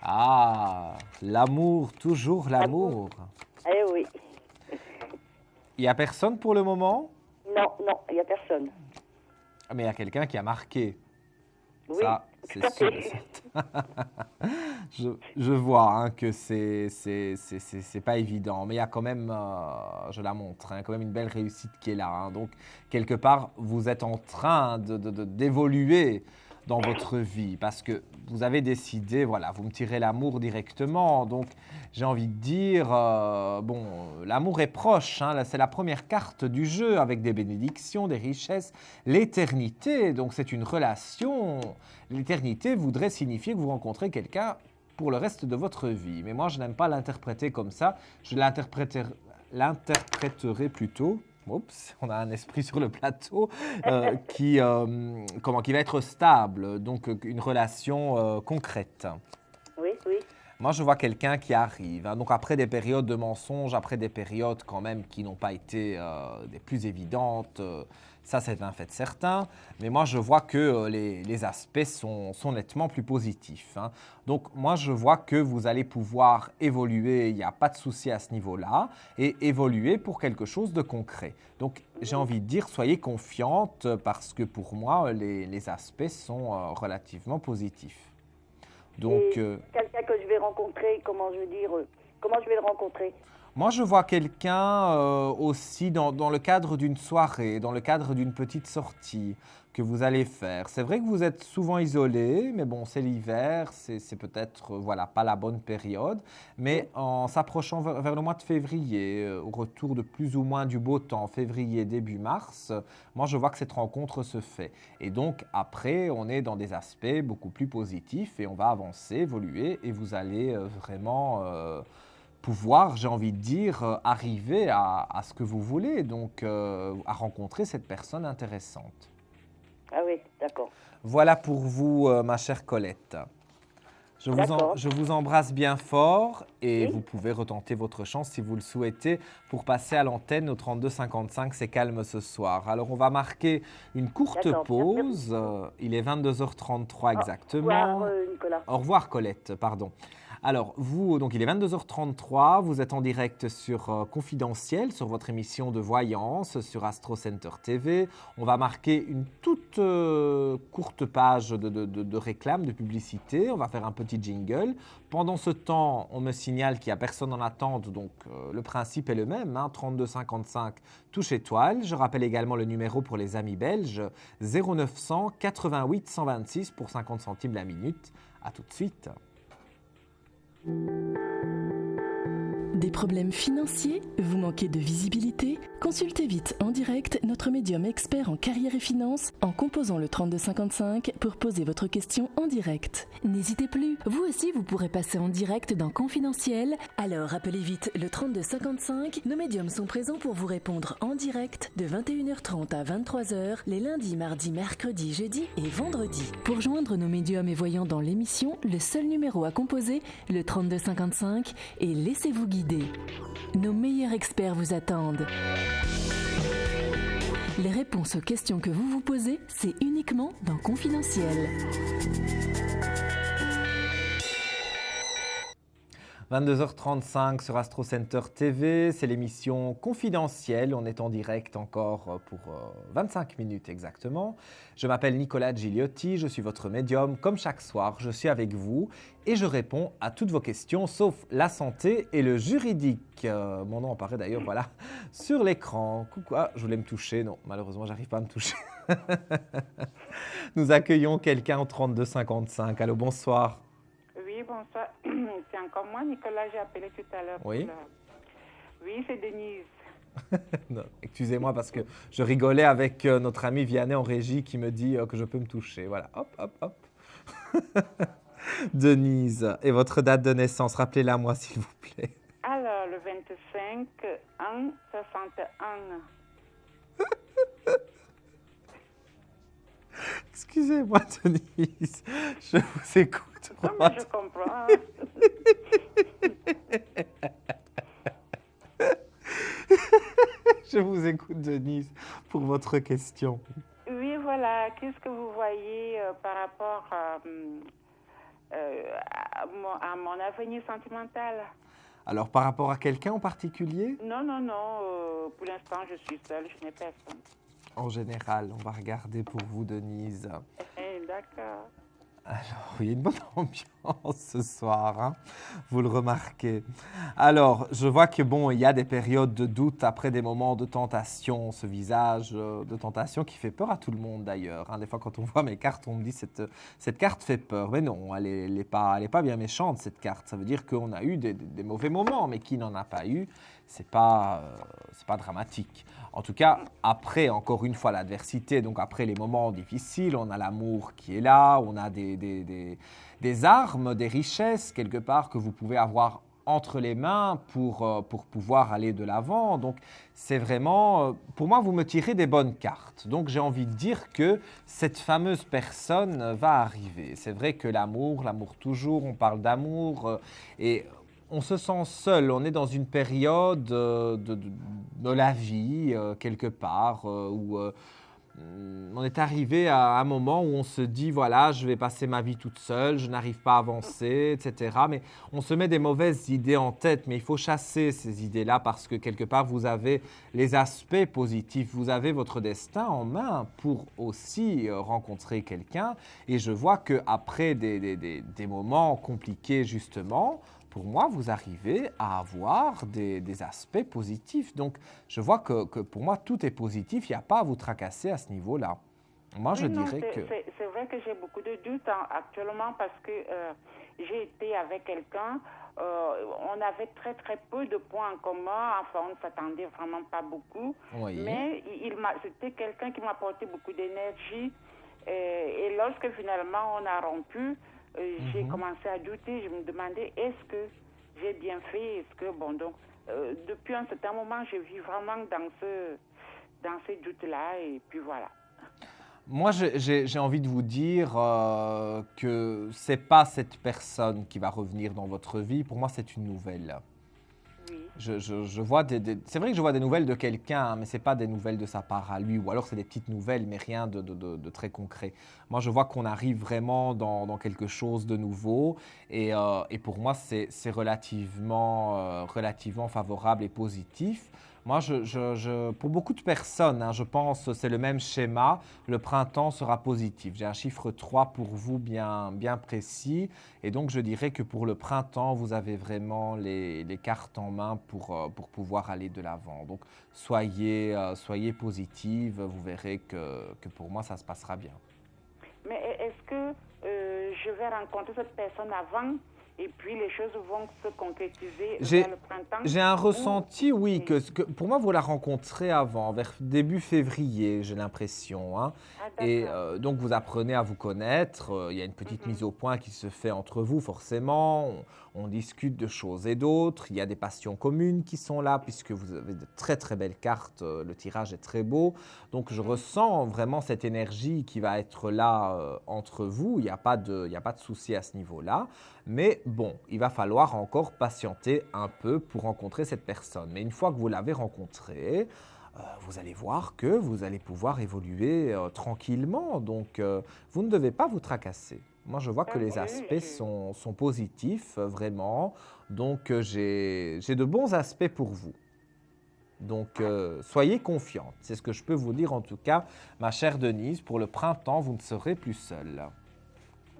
Ah, l'amour, toujours l'amour. Eh oui. Il n'y a personne pour le moment? Non, il n'y a personne. Mais il y a quelqu'un qui a marqué. Oui, ça, c'est sûr. Je vois hein, que c'est pas évident, mais il y a quand même, je la montre, hein, quand même une belle réussite qui est là. Hein. Donc, quelque part, vous êtes en train d'évoluer dans votre vie parce que vous avez décidé, voilà, vous me tirez l'amour directement. Donc, j'ai envie de dire, bon, l'amour est proche. Hein, c'est la première carte du jeu avec des bénédictions, des richesses, l'éternité. Donc, c'est une relation. L'éternité voudrait signifier que vous rencontrez quelqu'un pour le reste de votre vie. Mais moi, je n'aime pas l'interpréter comme ça. Je l'interpréterai plutôt. Oups, on a un esprit sur le plateau qui va être stable, donc une relation concrète. Oui. Moi, je vois quelqu'un qui arrive, hein, donc après des périodes de mensonges, après des périodes quand même qui n'ont pas été des plus évidentes, ça c'est un fait certain, mais moi je vois que les aspects sont nettement plus positifs. Hein. Donc moi je vois que vous allez pouvoir évoluer, il n'y a pas de souci à ce niveau-là, et évoluer pour quelque chose de concret. Donc j'ai envie de dire, soyez confiante parce que pour moi les aspects sont relativement positifs. Donc, quelqu'un que je vais rencontrer, comment je vais le rencontrer? Moi, je vois quelqu'un aussi dans le cadre d'une soirée, dans le cadre d'une petite sortie que vous allez faire. C'est vrai que vous êtes souvent isolé, mais bon, c'est l'hiver, c'est peut-être voilà, pas la bonne période. Mais en s'approchant vers le mois de février, au retour de plus ou moins du beau temps, février, début mars, moi, je vois que cette rencontre se fait. Et donc, après, on est dans des aspects beaucoup plus positifs et on va avancer, évoluer et vous allez vraiment pouvoir, j'ai envie de dire, arriver à ce que vous voulez, donc à rencontrer cette personne intéressante. Ah oui, d'accord. Voilà pour vous, ma chère Colette. Je vous embrasse bien fort et vous pouvez retenter votre chance si vous le souhaitez pour passer à l'antenne au 3255. C'est calme ce soir. Alors, on va marquer une courte pause. Il est 22h33 exactement. Au revoir, Nicolas. Au revoir, Colette, pardon. Alors, vous, donc il est 22h33, vous êtes en direct sur Confidentiel, sur votre émission de voyance, sur Astro Center TV. On va marquer une toute courte page de réclame, de publicité. On va faire un petit jingle. Pendant ce temps, on me signale qu'il n'y a personne en attente, donc le principe est le même, 32 55, touche étoile. Je rappelle également le numéro pour les amis belges, 0900 88 126 pour 50 centimes la minute. À tout de suite. Des problèmes financiers? Vous manquez de visibilité? Consultez vite en direct notre médium expert en carrière et finances en composant le 3255 pour poser votre question en direct. N'hésitez plus, vous aussi vous pourrez passer en direct dans Confidentiel. Alors appelez vite le 3255. Nos médiums sont présents pour vous répondre en direct de 21h30 à 23h les lundis, mardis, mercredis, jeudis et vendredis. Pour joindre nos médiums et voyants dans l'émission, le seul numéro à composer, le 3255, et laissez-vous guider. Nos meilleurs experts vous attendent. Les réponses aux questions que vous vous posez, c'est uniquement dans Confidentiel. 22h35 sur Astro Center TV, c'est l'émission Confidentielle. On est en direct encore pour 25 minutes exactement. Je m'appelle Nicolas Gigliotti, je suis votre médium. Comme chaque soir, je suis avec vous et je réponds à toutes vos questions, sauf la santé et le juridique. Mon nom apparaît d'ailleurs, voilà, sur l'écran. Coucou, je voulais me toucher. Non, malheureusement, j'arrive pas à me toucher. Nous accueillons quelqu'un au 3255. Allô, bonsoir. Oui, bonsoir. C'est encore moi, Nicolas, j'ai appelé tout à l'heure. Oui. Oui, c'est Denise. Non, excusez-moi parce que je rigolais avec notre ami Vianney en régie qui me dit que je peux me toucher. Voilà, hop, hop, hop. Denise, et votre date de naissance, rappelez-la moi s'il vous plaît. Alors, le 25 1 61. Excusez-moi, Denise, je vous écoute. Non, mais je comprends. Je vous écoute, Denise, pour votre question. Oui, voilà. Qu'est-ce que vous voyez par rapport à mon avenir sentimental? Alors, par rapport à quelqu'un en particulier? Non. Pour l'instant, je suis seule, je n'ai personne. En général, on va regarder pour vous, Denise. D'accord. Alors, il y a une bonne ambiance ce soir, vous le remarquez. Alors, je vois que bon, il y a des périodes de doute après des moments de tentation, ce visage de tentation qui fait peur à tout le monde d'ailleurs. Des fois, quand on voit mes cartes, on me dit cette carte fait peur. Mais non, elle n'est pas bien méchante, cette carte. Ça veut dire qu'on a eu des mauvais moments, mais qui n'en a pas eu, c'est pas dramatique. En tout cas, après, encore une fois, l'adversité, donc après les moments difficiles, on a l'amour qui est là, on a des armes, des richesses, quelque part, que vous pouvez avoir entre les mains pour pouvoir aller de l'avant. Donc, c'est vraiment, pour moi, vous me tirez des bonnes cartes. Donc, j'ai envie de dire que cette fameuse personne va arriver. C'est vrai que l'amour toujours, on parle d'amour et on se sent seul, on est dans une période de la vie, quelque part, où on est arrivé à un moment où on se dit, voilà, je vais passer ma vie toute seule, je n'arrive pas à avancer, etc. Mais on se met des mauvaises idées en tête, mais il faut chasser ces idées-là parce que quelque part, vous avez les aspects positifs, vous avez votre destin en main pour aussi rencontrer quelqu'un. Et je vois qu'après des moments compliqués, justement, pour moi, vous arrivez à avoir des aspects positifs. Donc, je vois que pour moi, tout est positif. Il n'y a pas à vous tracasser à ce niveau-là. Moi, je dirais que... C'est vrai que j'ai beaucoup de doutes actuellement parce que j'ai été avec quelqu'un. On avait très, très peu de points en commun. Enfin, on ne s'attendait vraiment pas beaucoup. Oui. Mais c'était quelqu'un qui m'apportait beaucoup d'énergie. Et lorsque finalement, on a rompu, j'ai commencé à douter, je me demandais est-ce que j'ai bien fait, est-ce que donc depuis un certain moment je vis vraiment dans ces doutes-là et puis voilà. Moi j'ai envie de vous dire que c'est pas cette personne qui va revenir dans votre vie, pour moi c'est une nouvelle. Oui. Je vois c'est vrai que je vois des nouvelles de quelqu'un, mais ce n'est pas des nouvelles de sa part à lui, ou alors c'est des petites nouvelles, mais rien de très concret. Moi, je vois qu'on arrive vraiment dans quelque chose de nouveau, et pour moi, c'est relativement favorable et positif. Moi, pour beaucoup de personnes, je pense que c'est le même schéma. Le printemps sera positif. J'ai un chiffre 3 pour vous bien précis. Et donc, je dirais que pour le printemps, vous avez vraiment les cartes en main pour pouvoir aller de l'avant. Donc, soyez positive. Vous verrez que pour moi, ça se passera bien. Mais est-ce que je vais rencontrer cette personne avant et puis les choses vont se concrétiser vers le printemps? J'ai un ressenti, oui, que pour moi, vous la rencontrez avant, vers début février, j'ai l'impression. Et donc, vous apprenez à vous connaître. Il y a une petite mise au point qui se fait entre vous, forcément. On discute de choses et d'autres. Il y a des passions communes qui sont là, puisque vous avez de très, très belles cartes. Le tirage est très beau. Donc, je ressens vraiment cette énergie qui va être là entre vous. Il n'y a pas de souci à ce niveau-là. Mais bon, il va falloir encore patienter un peu pour rencontrer cette personne. Mais une fois que vous l'avez rencontrée, vous allez voir que vous allez pouvoir évoluer tranquillement. Donc, vous ne devez pas vous tracasser. Moi, je vois que les aspects sont positifs, vraiment. Donc, j'ai de bons aspects pour vous. Donc, soyez confiante. C'est ce que je peux vous dire en tout cas, ma chère Denise. Pour le printemps, vous ne serez plus seule.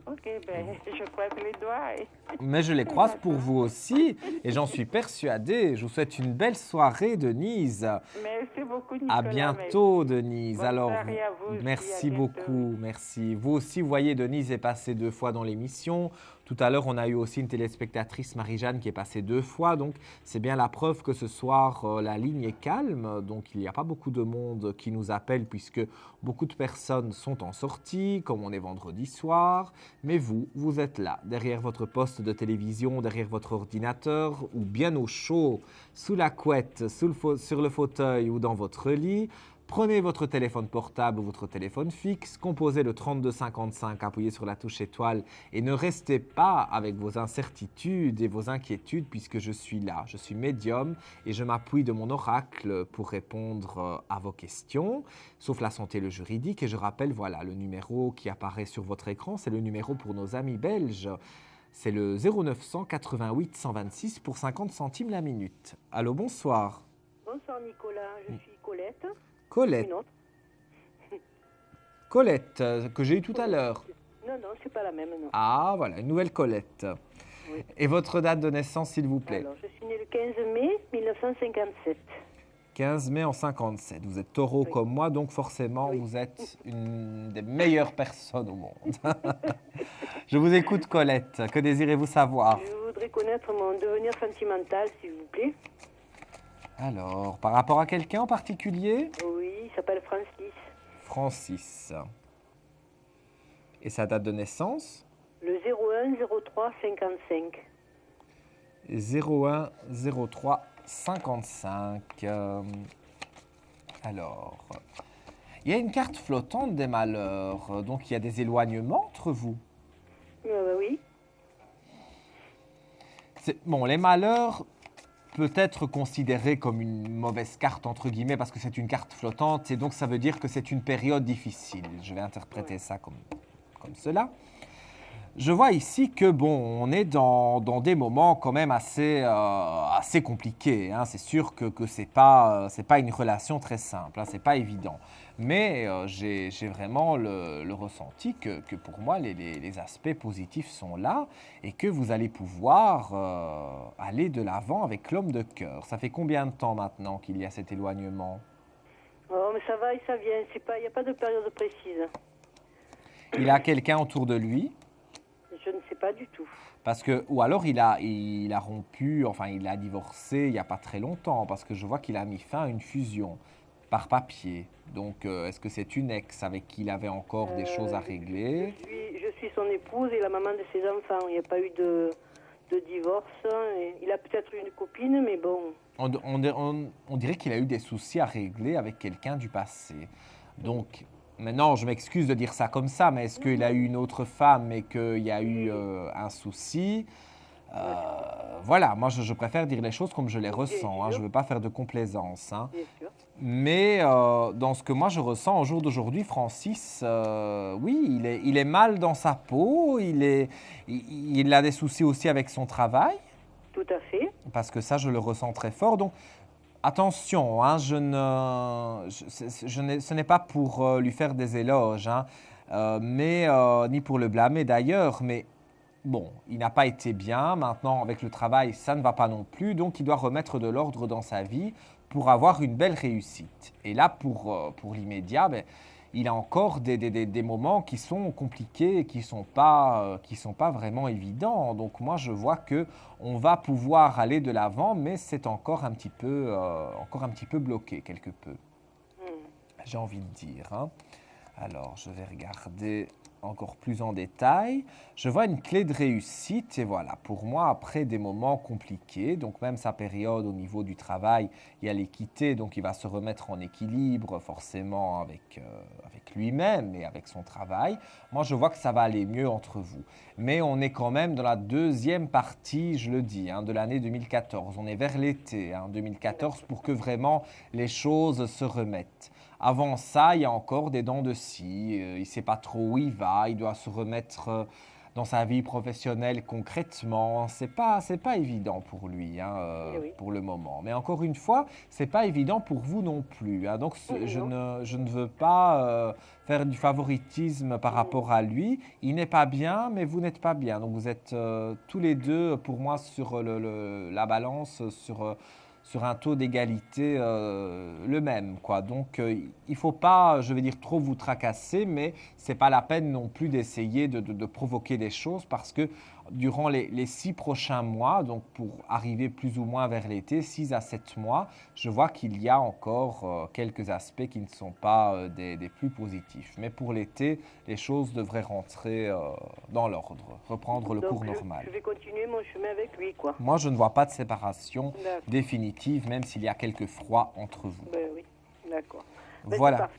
Ok, je croise les doigts. Mais je les croise pour vous aussi et j'en suis persuadée. Je vous souhaite une belle soirée, Denise. Merci beaucoup, Nicolas. À bientôt, Denise. Bonne Alors, soirée à vous, merci beaucoup. Merci. Vous aussi, vous voyez, Denise est passée 2 fois dans l'émission. Tout à l'heure, on a eu aussi une téléspectatrice, Marie-Jeanne, qui est passée 2 fois. Donc, c'est bien la preuve que ce soir, la ligne est calme. Donc, il n'y a pas beaucoup de monde qui nous appelle puisque beaucoup de personnes sont en sortie, comme on est vendredi soir. Mais vous êtes là, derrière votre poste de télévision, derrière votre ordinateur ou bien au chaud, sous la couette, sur le fauteuil ou dans votre lit. Prenez votre téléphone portable ou votre téléphone fixe, composez le 3255, appuyez sur la touche étoile et ne restez pas avec vos incertitudes et vos inquiétudes puisque je suis là. Je suis médium et je m'appuie de mon oracle pour répondre à vos questions, sauf la santé et le juridique. Et je rappelle, voilà, le numéro qui apparaît sur votre écran, c'est le numéro pour nos amis belges. C'est le 0900 88 126 pour 50 centimes la minute. Allô, bonsoir. Bonsoir Nicolas, je suis Colette. Colette. Colette, que j'ai eue tout à l'heure. Non, c'est pas la même, non. Ah, voilà, une nouvelle Colette. Oui. Et votre date de naissance, s'il vous plaît? Alors, je suis née le 15 mai 1957. 15 mai en 57. Vous êtes taureau comme moi, donc forcément, vous êtes une des meilleures personnes au monde. Je vous écoute, Colette. Que désirez-vous savoir? Je voudrais connaître mon devenir sentimental, s'il vous plaît. Alors, par rapport à quelqu'un en particulier? Oui, il s'appelle Francis. Francis. Et sa date de naissance? Le 01 03 55. 01 03 55. Alors, il y a une carte flottante des malheurs, donc il y a des éloignements entre vous? Oui. Bon, les malheurs peut être considéré comme une mauvaise carte, entre guillemets, parce que c'est une carte flottante, et donc ça veut dire que c'est une période difficile. Je vais interpréter ça comme cela. Je vois ici que, bon, on est dans des moments quand même assez compliqués. C'est sûr que c'est pas une relation très simple, c'est pas évident. Mais j'ai vraiment le ressenti que pour moi, les aspects positifs sont là et que vous allez pouvoir aller de l'avant avec l'homme de cœur. Ça fait combien de temps maintenant qu'il y a cet éloignement? Oh, mais ça va et ça vient. Il n'y a pas de période précise. Il a quelqu'un autour de lui? Je ne sais pas du tout. Parce que, ou alors il a rompu, enfin il a divorcé il n'y a pas très longtemps, parce que je vois qu'il a mis fin à une fusion par papier. Donc, est-ce que c'est une ex avec qui il avait encore des choses à régler? Je suis son épouse et la maman de ses enfants. Il n'y a pas eu de divorce. Il a peut-être une copine, mais bon. On dirait qu'il a eu des soucis à régler avec quelqu'un du passé. Donc, maintenant, je m'excuse de dire ça comme ça, mais est-ce qu'il a eu une autre femme et qu'il y a eu un souci? Voilà, moi je préfère dire les choses comme je les ressens, hein, je ne veux pas faire de complaisance. Hein. Mais dans ce que moi je ressens au jour d'aujourd'hui, Francis, oui, il est mal dans sa peau, il a des soucis aussi avec son travail. Tout à fait. Parce que ça, je le ressens très fort. Donc, attention, hein, ce n'est pas pour lui faire des éloges, hein, ni pour le blâmer d'ailleurs, mais bon, il n'a pas été bien. Maintenant, avec le travail, ça ne va pas non plus. Donc, il doit remettre de l'ordre dans sa vie pour avoir une belle réussite. Et là, pour l'immédiat, il a encore des moments qui sont compliqués et qui ne sont pas vraiment évidents. Donc, moi, je vois qu'on va pouvoir aller de l'avant, mais c'est encore un petit peu bloqué, quelque peu. J'ai envie de dire. Hein. Alors, je vais regarder encore plus en détail. Je vois une clé de réussite et voilà, pour moi, après des moments compliqués, donc même sa période au niveau du travail, il y a l'équité, donc il va se remettre en équilibre forcément avec lui-même et avec son travail. Moi, je vois que ça va aller mieux entre vous. Mais on est quand même dans la deuxième partie, je le dis, hein, de l'année 2014. On est vers l'été 2014 pour que vraiment les choses se remettent. Avant ça, il y a encore des dents de scie, il ne sait pas trop où il va, il doit se remettre dans sa vie professionnelle concrètement. Ce n'est pas évident pour lui pour le moment. Mais encore une fois, ce n'est pas évident pour vous non plus. Hein. Donc, je ne veux pas faire du favoritisme par rapport à lui. Il n'est pas bien, mais vous n'êtes pas bien. Donc, vous êtes tous les deux, pour moi, sur la balance, sur un taux d'égalité le même, quoi. Donc, il ne faut pas, je vais dire, trop vous tracasser, mais ce n'est pas la peine non plus d'essayer de provoquer des choses parce que durant les 6 prochains mois, donc pour arriver plus ou moins vers l'été, 6 à 7 mois, je vois qu'il y a encore quelques aspects qui ne sont pas des plus positifs. Mais pour l'été, les choses devraient rentrer dans l'ordre, reprendre le cours normal. Je vais continuer mon chemin avec lui, quoi. Moi, je ne vois pas de séparation définitive, même s'il y a quelques froids entre vous. Oui, d'accord. Voilà.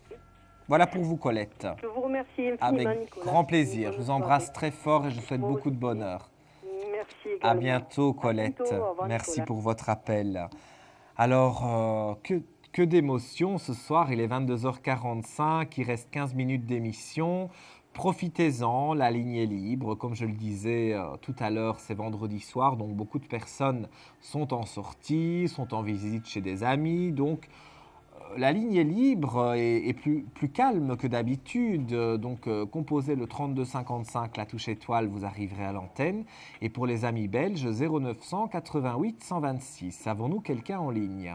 Voilà pour vous, Colette. Je vous remercie infiniment, avec Nicolas. Grand plaisir. Je vous embrasse très fort et je vous souhaite beaucoup de bonheur. Merci également. À bientôt, Colette. À bientôt. Au revoir, merci Nicolas. pour votre appel. Alors, que d'émotions ce soir. Il est 22h45. Il reste 15 minutes d'émission. Profitez-en, la ligne est libre. Comme je le disais tout à l'heure, c'est vendredi soir. Donc, beaucoup de personnes sont en sortie, sont en visite chez des amis. Donc, la ligne est libre et plus calme que d'habitude. Donc, composez le 3255, la touche étoile, vous arriverez à l'antenne. Et pour les amis belges, 0900 88 126. Avons-nous quelqu'un en ligne?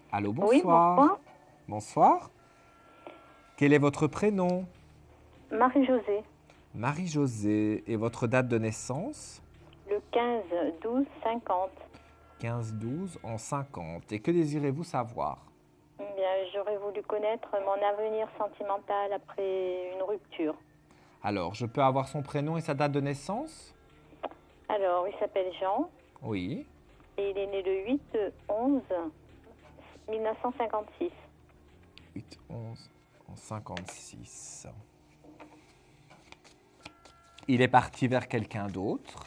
Allô, bonsoir. Oui, bonsoir. Bonsoir. Quel est votre prénom? Marie-Josée. Marie-Josée. Et votre date de naissance? Le 15-12-50. 15-12 en 50. Et que désirez-vous savoir? Bien, j'aurais voulu connaître mon avenir sentimental après une rupture. Alors, je peux avoir son prénom et sa date de naissance? Alors, il s'appelle Jean. Oui. Et il est né le 8-11-1956. 8-11 en 56. Il est parti vers quelqu'un d'autre?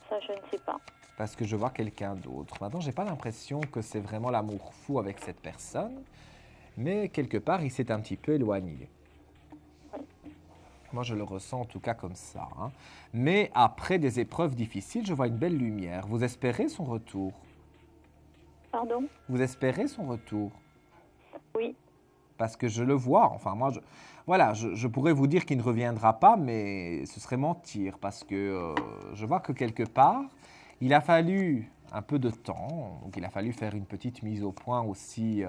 Ça, je ne sais pas. Parce que je vois quelqu'un d'autre. Maintenant, je n'ai pas l'impression que c'est vraiment l'amour fou avec cette personne, mais quelque part, il s'est un petit peu éloigné. Moi, je le ressens en tout cas comme ça. Hein. Mais après des épreuves difficiles, je vois une belle lumière. Vous espérez son retour? Pardon? Vous espérez son retour? Oui. Parce que je le vois. Enfin, moi, je pourrais vous dire qu'il ne reviendra pas, mais ce serait mentir. Parce que je vois que quelque part, il a fallu un peu de temps, donc il a fallu faire une petite mise au point aussi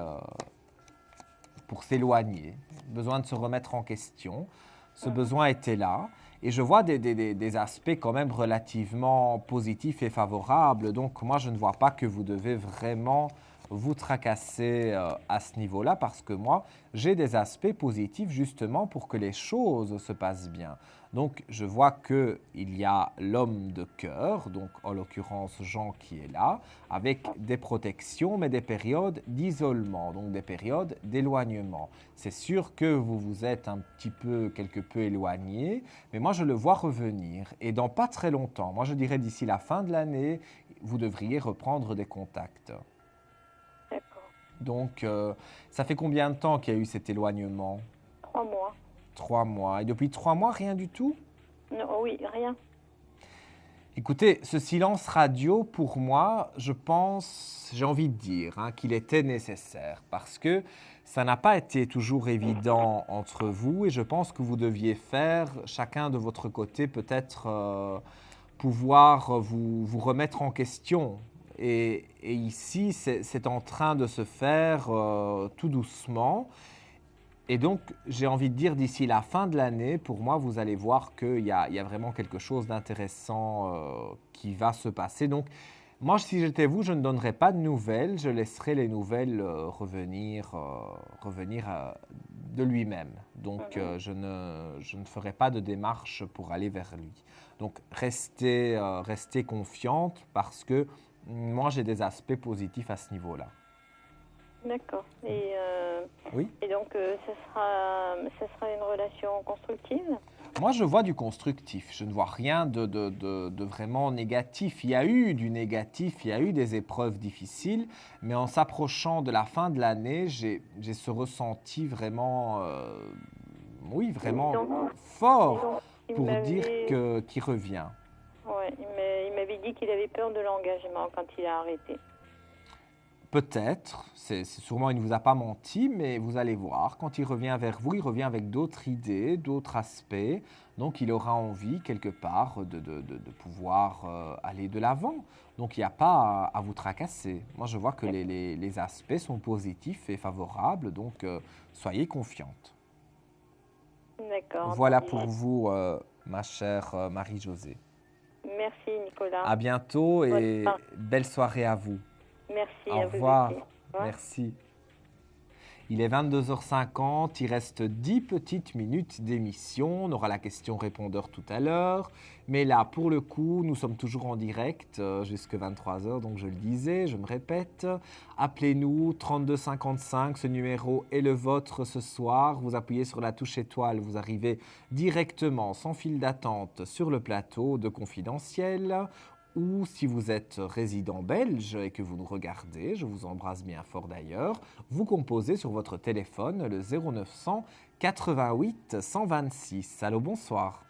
pour s'éloigner, besoin de se remettre en question. Ce besoin était là et je vois des aspects quand même relativement positifs et favorables. Donc moi, je ne vois pas que vous devez vraiment vous tracasser à ce niveau-là parce que moi, j'ai des aspects positifs justement pour que les choses se passent bien. Donc, je vois qu'il y a l'homme de cœur, donc en l'occurrence Jean qui est là, avec des protections, mais des périodes d'isolement, donc des périodes d'éloignement. C'est sûr que vous vous êtes quelque peu éloigné, mais moi je le vois revenir. Et dans pas très longtemps, moi je dirais d'ici la fin de l'année, vous devriez reprendre des contacts. D'accord. Donc, ça fait combien de temps qu'il y a eu cet éloignement? 3 mois. 3 mois. Et depuis 3 mois, rien du tout? Non, oui, rien. Écoutez, ce silence radio, pour moi, je pense, j'ai envie de dire qu'il était nécessaire parce que ça n'a pas été toujours évident entre vous et je pense que vous deviez faire, chacun de votre côté, peut-être pouvoir vous remettre en question. Et ici, c'est en train de se faire tout doucement. Et donc, j'ai envie de dire, d'ici la fin de l'année, pour moi, vous allez voir qu'il y a vraiment quelque chose d'intéressant qui va se passer. Donc, moi, si j'étais vous, je ne donnerais pas de nouvelles. Je laisserais les nouvelles revenir de lui-même. Donc, je ne ferai pas de démarche pour aller vers lui. Donc, restez confiante parce que moi, j'ai des aspects positifs à ce niveau-là. D'accord. Oui. Et donc, ce sera une relation constructive? Moi, je vois du constructif. Je ne vois rien de vraiment négatif. Il y a eu du négatif, il y a eu des épreuves difficiles, mais en s'approchant de la fin de l'année, j'ai ce ressenti vraiment, vraiment fort pour dire qu'il revient. Oui, il m'avait dit qu'il avait peur de l'engagement quand il a arrêté. Peut-être, sûrement il ne vous a pas menti, mais vous allez voir, quand il revient vers vous, il revient avec d'autres idées, d'autres aspects. Donc il aura envie quelque part de pouvoir aller de l'avant. Donc il n'y a pas à vous tracasser. Moi je vois que les aspects sont positifs et favorables, donc soyez confiante. D'accord. Voilà pour vous, ma chère Marie-Josée. Merci Nicolas. À bientôt et belle soirée à vous. Merci. Au revoir. Merci. Il est 22h50, il reste 10 petites minutes d'émission. On aura la question-répondeur tout à l'heure. Mais là, pour le coup, nous sommes toujours en direct jusqu'à 23h. Donc, je le disais, je me répète. Appelez-nous 3255. Ce numéro est le vôtre ce soir. Vous appuyez sur la touche étoile. Vous arrivez directement, sans fil d'attente, sur le plateau de Confidentiel. Ou si vous êtes résident belge et que vous nous regardez, je vous embrasse bien fort d'ailleurs, vous composez sur votre téléphone le 0900 88 126. Allô, bonsoir.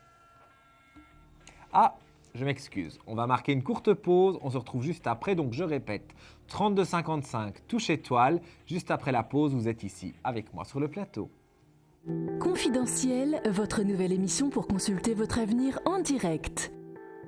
Ah, je m'excuse, on va marquer une courte pause, on se retrouve juste après, donc je répète, 3255, touche étoile, juste après la pause, vous êtes ici avec moi sur le plateau. Confidentiel, votre nouvelle émission pour consulter votre avenir en direct.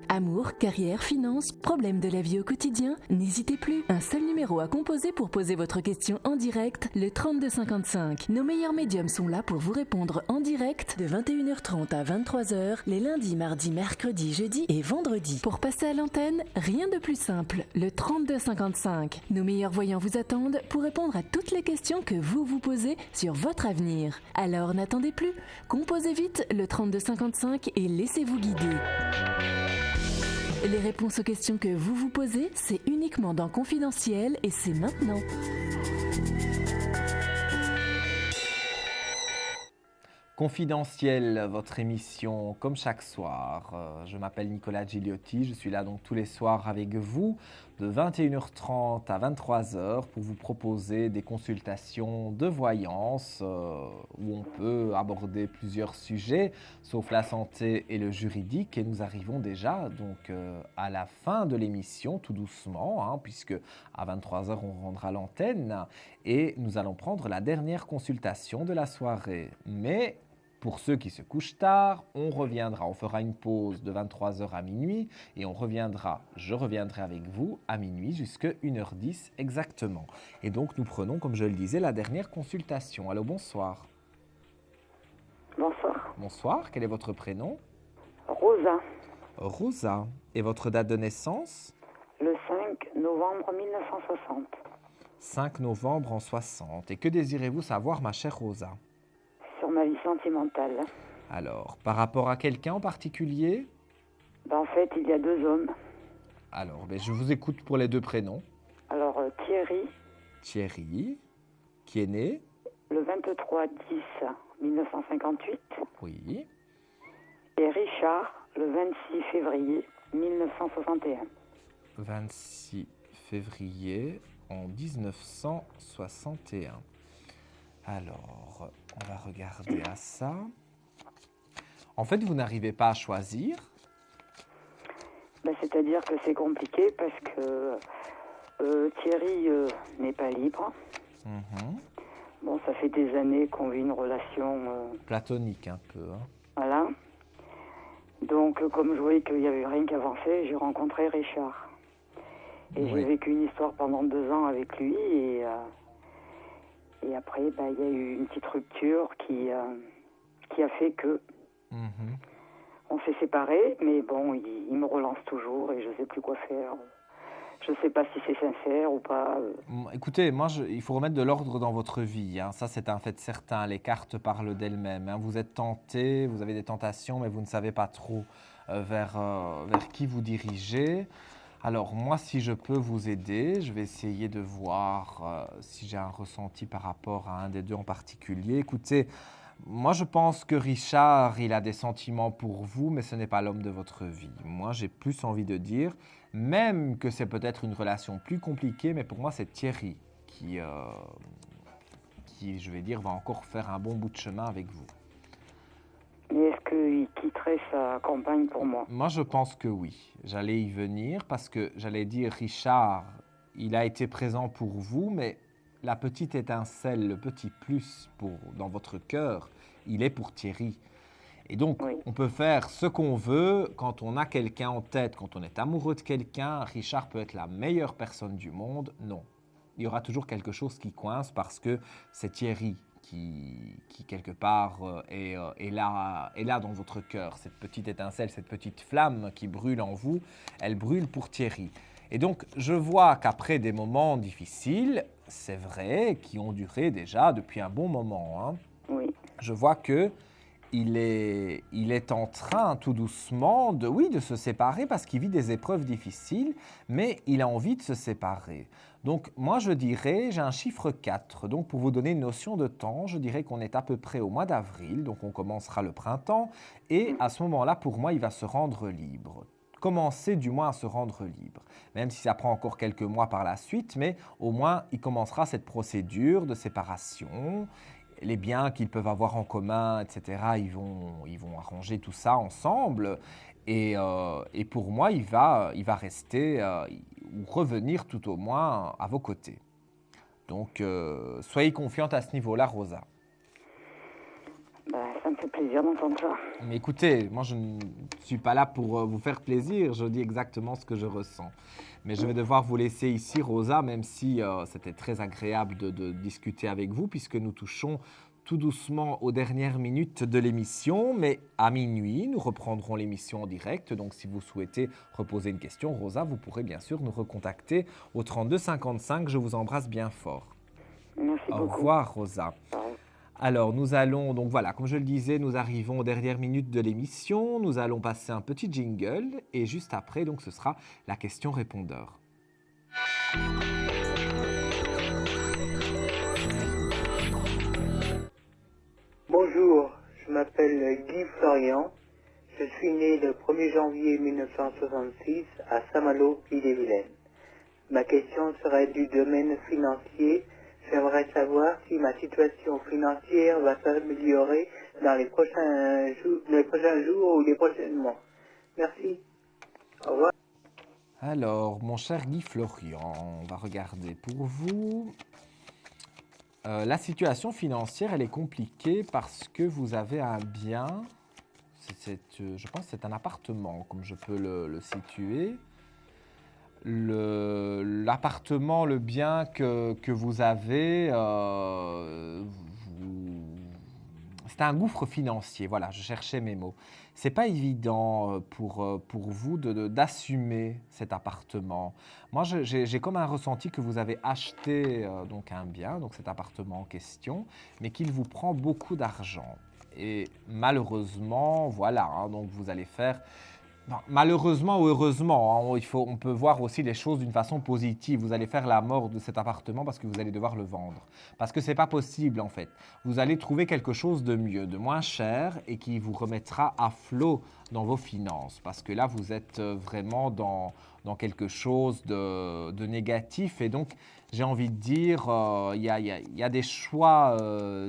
Amour, carrière, finances, problèmes de la vie au quotidien, n'hésitez plus. Un seul numéro à composer pour poser votre question en direct, le 3255. Nos meilleurs médiums sont là pour vous répondre en direct de 21h30 à 23h, les lundis, mardis, mercredis, jeudis et vendredis. Pour passer à l'antenne, rien de plus simple, le 3255. Nos meilleurs voyants vous attendent pour répondre à toutes les questions que vous vous posez sur votre avenir. Alors n'attendez plus, composez vite le 3255 et laissez-vous guider. Les réponses aux questions que vous vous posez, c'est uniquement dans Confidentiel et c'est maintenant. Confidentiel, votre émission comme chaque soir. Je m'appelle Nicolas Gigliotti, je suis là donc tous les soirs avec vous de 21h30 à 23h pour vous proposer des consultations de voyance où on peut aborder plusieurs sujets sauf la santé et le juridique et nous arrivons déjà donc à la fin de l'émission tout doucement puisque à 23h on rendra l'antenne et nous allons prendre la dernière consultation de la soirée. Mais pour ceux qui se couchent tard, on reviendra, on fera une pause de 23h à minuit et je reviendrai avec vous à minuit jusqu'à 1h10 exactement. Et donc nous prenons, comme je le disais, la dernière consultation. Allô, bonsoir. Bonsoir. Bonsoir, quel est votre prénom? Rosa. Rosa. Et votre date de naissance? Le 5 novembre 1960. 5 novembre en 60. Et que désirez-vous savoir, ma chère Rosa? Sur ma vie sentimentale. Alors, par rapport à quelqu'un en particulier? En fait, il y a 2 hommes. Alors, je vous écoute pour les 2 prénoms. Alors, Thierry. Thierry, qui est né? Le 23/10/1958. Oui. Et Richard, le 26 février 1961. 26 février en 1961. Alors, on va regarder à ça. En fait, vous n'arrivez pas à choisir? C'est-à-dire que c'est compliqué parce que Thierry n'est pas libre. Bon, ça fait des années qu'on vit une relation... platonique un peu. Hein. Voilà. Donc, comme je voyais qu'il n'y avait rien qui avançait, j'ai rencontré Richard. Et j'ai vécu une histoire pendant 2 ans avec lui. Et après, il y a eu une petite rupture qui a fait que... On s'est séparés, mais bon, il me relance toujours et je ne sais plus quoi faire. Je ne sais pas si c'est sincère ou pas. Écoutez, il faut remettre de l'ordre dans votre vie. Hein. Ça, c'est un fait certain. Les cartes parlent d'elles-mêmes. Hein. Vous êtes tenté, vous avez des tentations, mais vous ne savez pas trop vers qui vous dirigez. Alors, moi, si je peux vous aider, je vais essayer de voir si j'ai un ressenti par rapport à un des 2 en particulier. Écoutez, moi, je pense que Richard, il a des sentiments pour vous, mais ce n'est pas l'homme de votre vie. Moi, j'ai plus envie de dire, même que c'est peut-être une relation plus compliquée, mais pour moi, c'est Thierry qui, je vais dire, va encore faire un bon bout de chemin avec vous. Mais est-ce qu'il quitterait sa compagne pour moi? Moi, je pense que oui. J'allais y venir parce que, j'allais dire, Richard, il a été présent pour vous, mais... la petite étincelle, le petit plus dans votre cœur, il est pour Thierry. Et donc, on peut faire ce qu'on veut quand on a quelqu'un en tête, quand on est amoureux de quelqu'un. Richard peut être la meilleure personne du monde. Non, il y aura toujours quelque chose qui coince parce que c'est Thierry qui quelque part, est là dans votre cœur. Cette petite étincelle, cette petite flamme qui brûle en vous, elle brûle pour Thierry. Et donc, je vois qu'après des moments difficiles, c'est vrai, qui ont duré déjà depuis un bon moment, hein, je vois qu'il est en train tout doucement de se séparer parce qu'il vit des épreuves difficiles, mais il a envie de se séparer. Donc, moi, je dirais, j'ai un chiffre 4. Donc, pour vous donner une notion de temps, je dirais qu'on est à peu près au mois d'avril, donc on commencera le printemps, et à ce moment-là, pour moi, il va se rendre libre. Commencer du moins à se rendre libre, même si ça prend encore quelques mois par la suite, mais au moins il commencera cette procédure de séparation. Les biens qu'ils peuvent avoir en commun, etc., ils vont arranger tout ça ensemble. Et pour moi, il va rester ou revenir tout au moins à vos côtés. Donc, soyez confiante à ce niveau-là, Rosa. Ça me fait plaisir d'entendre ça. Mais écoutez, moi je ne suis pas là pour vous faire plaisir, je dis exactement ce que je ressens. Mais je vais devoir vous laisser ici, Rosa, même si c'était très agréable de discuter avec vous, puisque nous touchons tout doucement aux dernières minutes de l'émission. Mais à minuit, nous reprendrons l'émission en direct. Donc si vous souhaitez reposer une question, Rosa, vous pourrez bien sûr nous recontacter au 32 55. Je vous embrasse bien fort. Merci beaucoup. Au revoir, Rosa. Alors, nous allons, donc voilà, comme je le disais, nous arrivons aux dernières minutes de l'émission. Nous allons passer un petit jingle et juste après, donc, ce sera la question-répondeur. Bonjour, je m'appelle Guy Florian. Je suis né le 1er janvier 1966 à Saint-Malo, Ille-et-Vilaine. Ma question serait du domaine financier. J'aimerais savoir si ma situation financière va s'améliorer dans les prochains jours ou les prochains mois. Merci. Au revoir. Alors, mon cher Guy Florian, on va regarder pour vous. La situation financière, elle est compliquée parce que vous avez un bien. Je pense que c'est un appartement, comme je peux le situer. L'appartement, le bien que vous avez, c'est c'est un gouffre financier. Voilà, je cherchais mes mots. C'est pas évident pour vous d'assumer cet appartement. Moi, j'ai comme un ressenti que vous avez acheté donc un bien, donc cet appartement en question, mais qu'il vous prend beaucoup d'argent. Et malheureusement, voilà, donc vous allez faire... Malheureusement ou heureusement, on peut voir aussi les choses d'une façon positive. Vous allez faire la mort de cet appartement parce que vous allez devoir le vendre. Parce que ce n'est pas possible en fait. Vous allez trouver quelque chose de mieux, de moins cher et qui vous remettra à flot dans vos finances. Parce que là, vous êtes vraiment dans quelque chose de négatif. Et donc, j'ai envie de dire, il y a des choix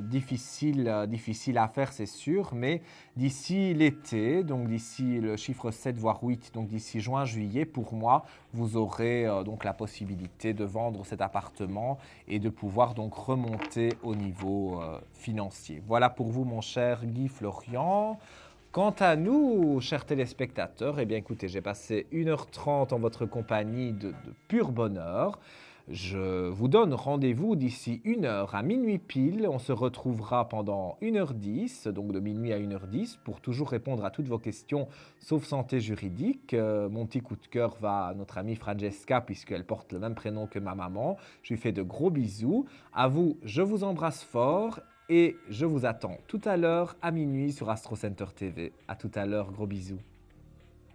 difficiles à faire, c'est sûr. Mais d'ici l'été, donc d'ici le chiffre 7 voire 8, donc d'ici juin-juillet, pour moi, vous aurez donc la possibilité de vendre cet appartement et de pouvoir donc remonter au niveau financier. Voilà pour vous, mon cher Guy Florian. Quant à nous, chers téléspectateurs, eh bien écoutez, j'ai passé 1h30 en votre compagnie de pur bonheur. Je vous donne rendez-vous d'ici 1h à minuit pile. On se retrouvera pendant 1h10, donc de minuit à 1h10, pour toujours répondre à toutes vos questions, sauf santé juridique. Mon petit coup de cœur va à notre amie Francesca, puisqu'elle porte le même prénom que ma maman. Je lui fais de gros bisous. À vous, je vous embrasse fort. Et je vous attends tout à l'heure à minuit sur Astro Center TV. À tout à l'heure, gros bisous.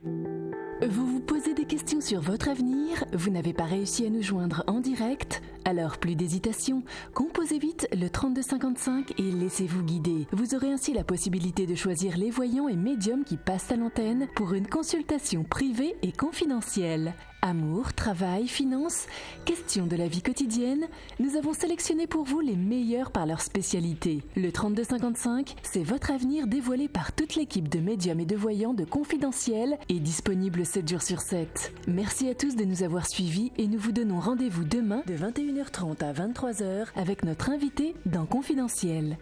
Vous vous posez des questions sur votre avenir? Vous n'avez pas réussi à nous joindre en direct? Alors plus d'hésitation, composez vite le 3255 et laissez-vous guider. Vous aurez ainsi la possibilité de choisir les voyants et médiums qui passent à l'antenne pour une consultation privée et confidentielle. Amour, travail, finances, questions de la vie quotidienne, nous avons sélectionné pour vous les meilleurs par leur spécialité. Le 3255, c'est votre avenir dévoilé par toute l'équipe de médiums et de voyants de Confidentiel et disponible 7 jours sur 7. Merci à tous de nous avoir suivis et nous vous donnons rendez-vous demain de 21h30 à 23h avec notre invité dans Confidentiel.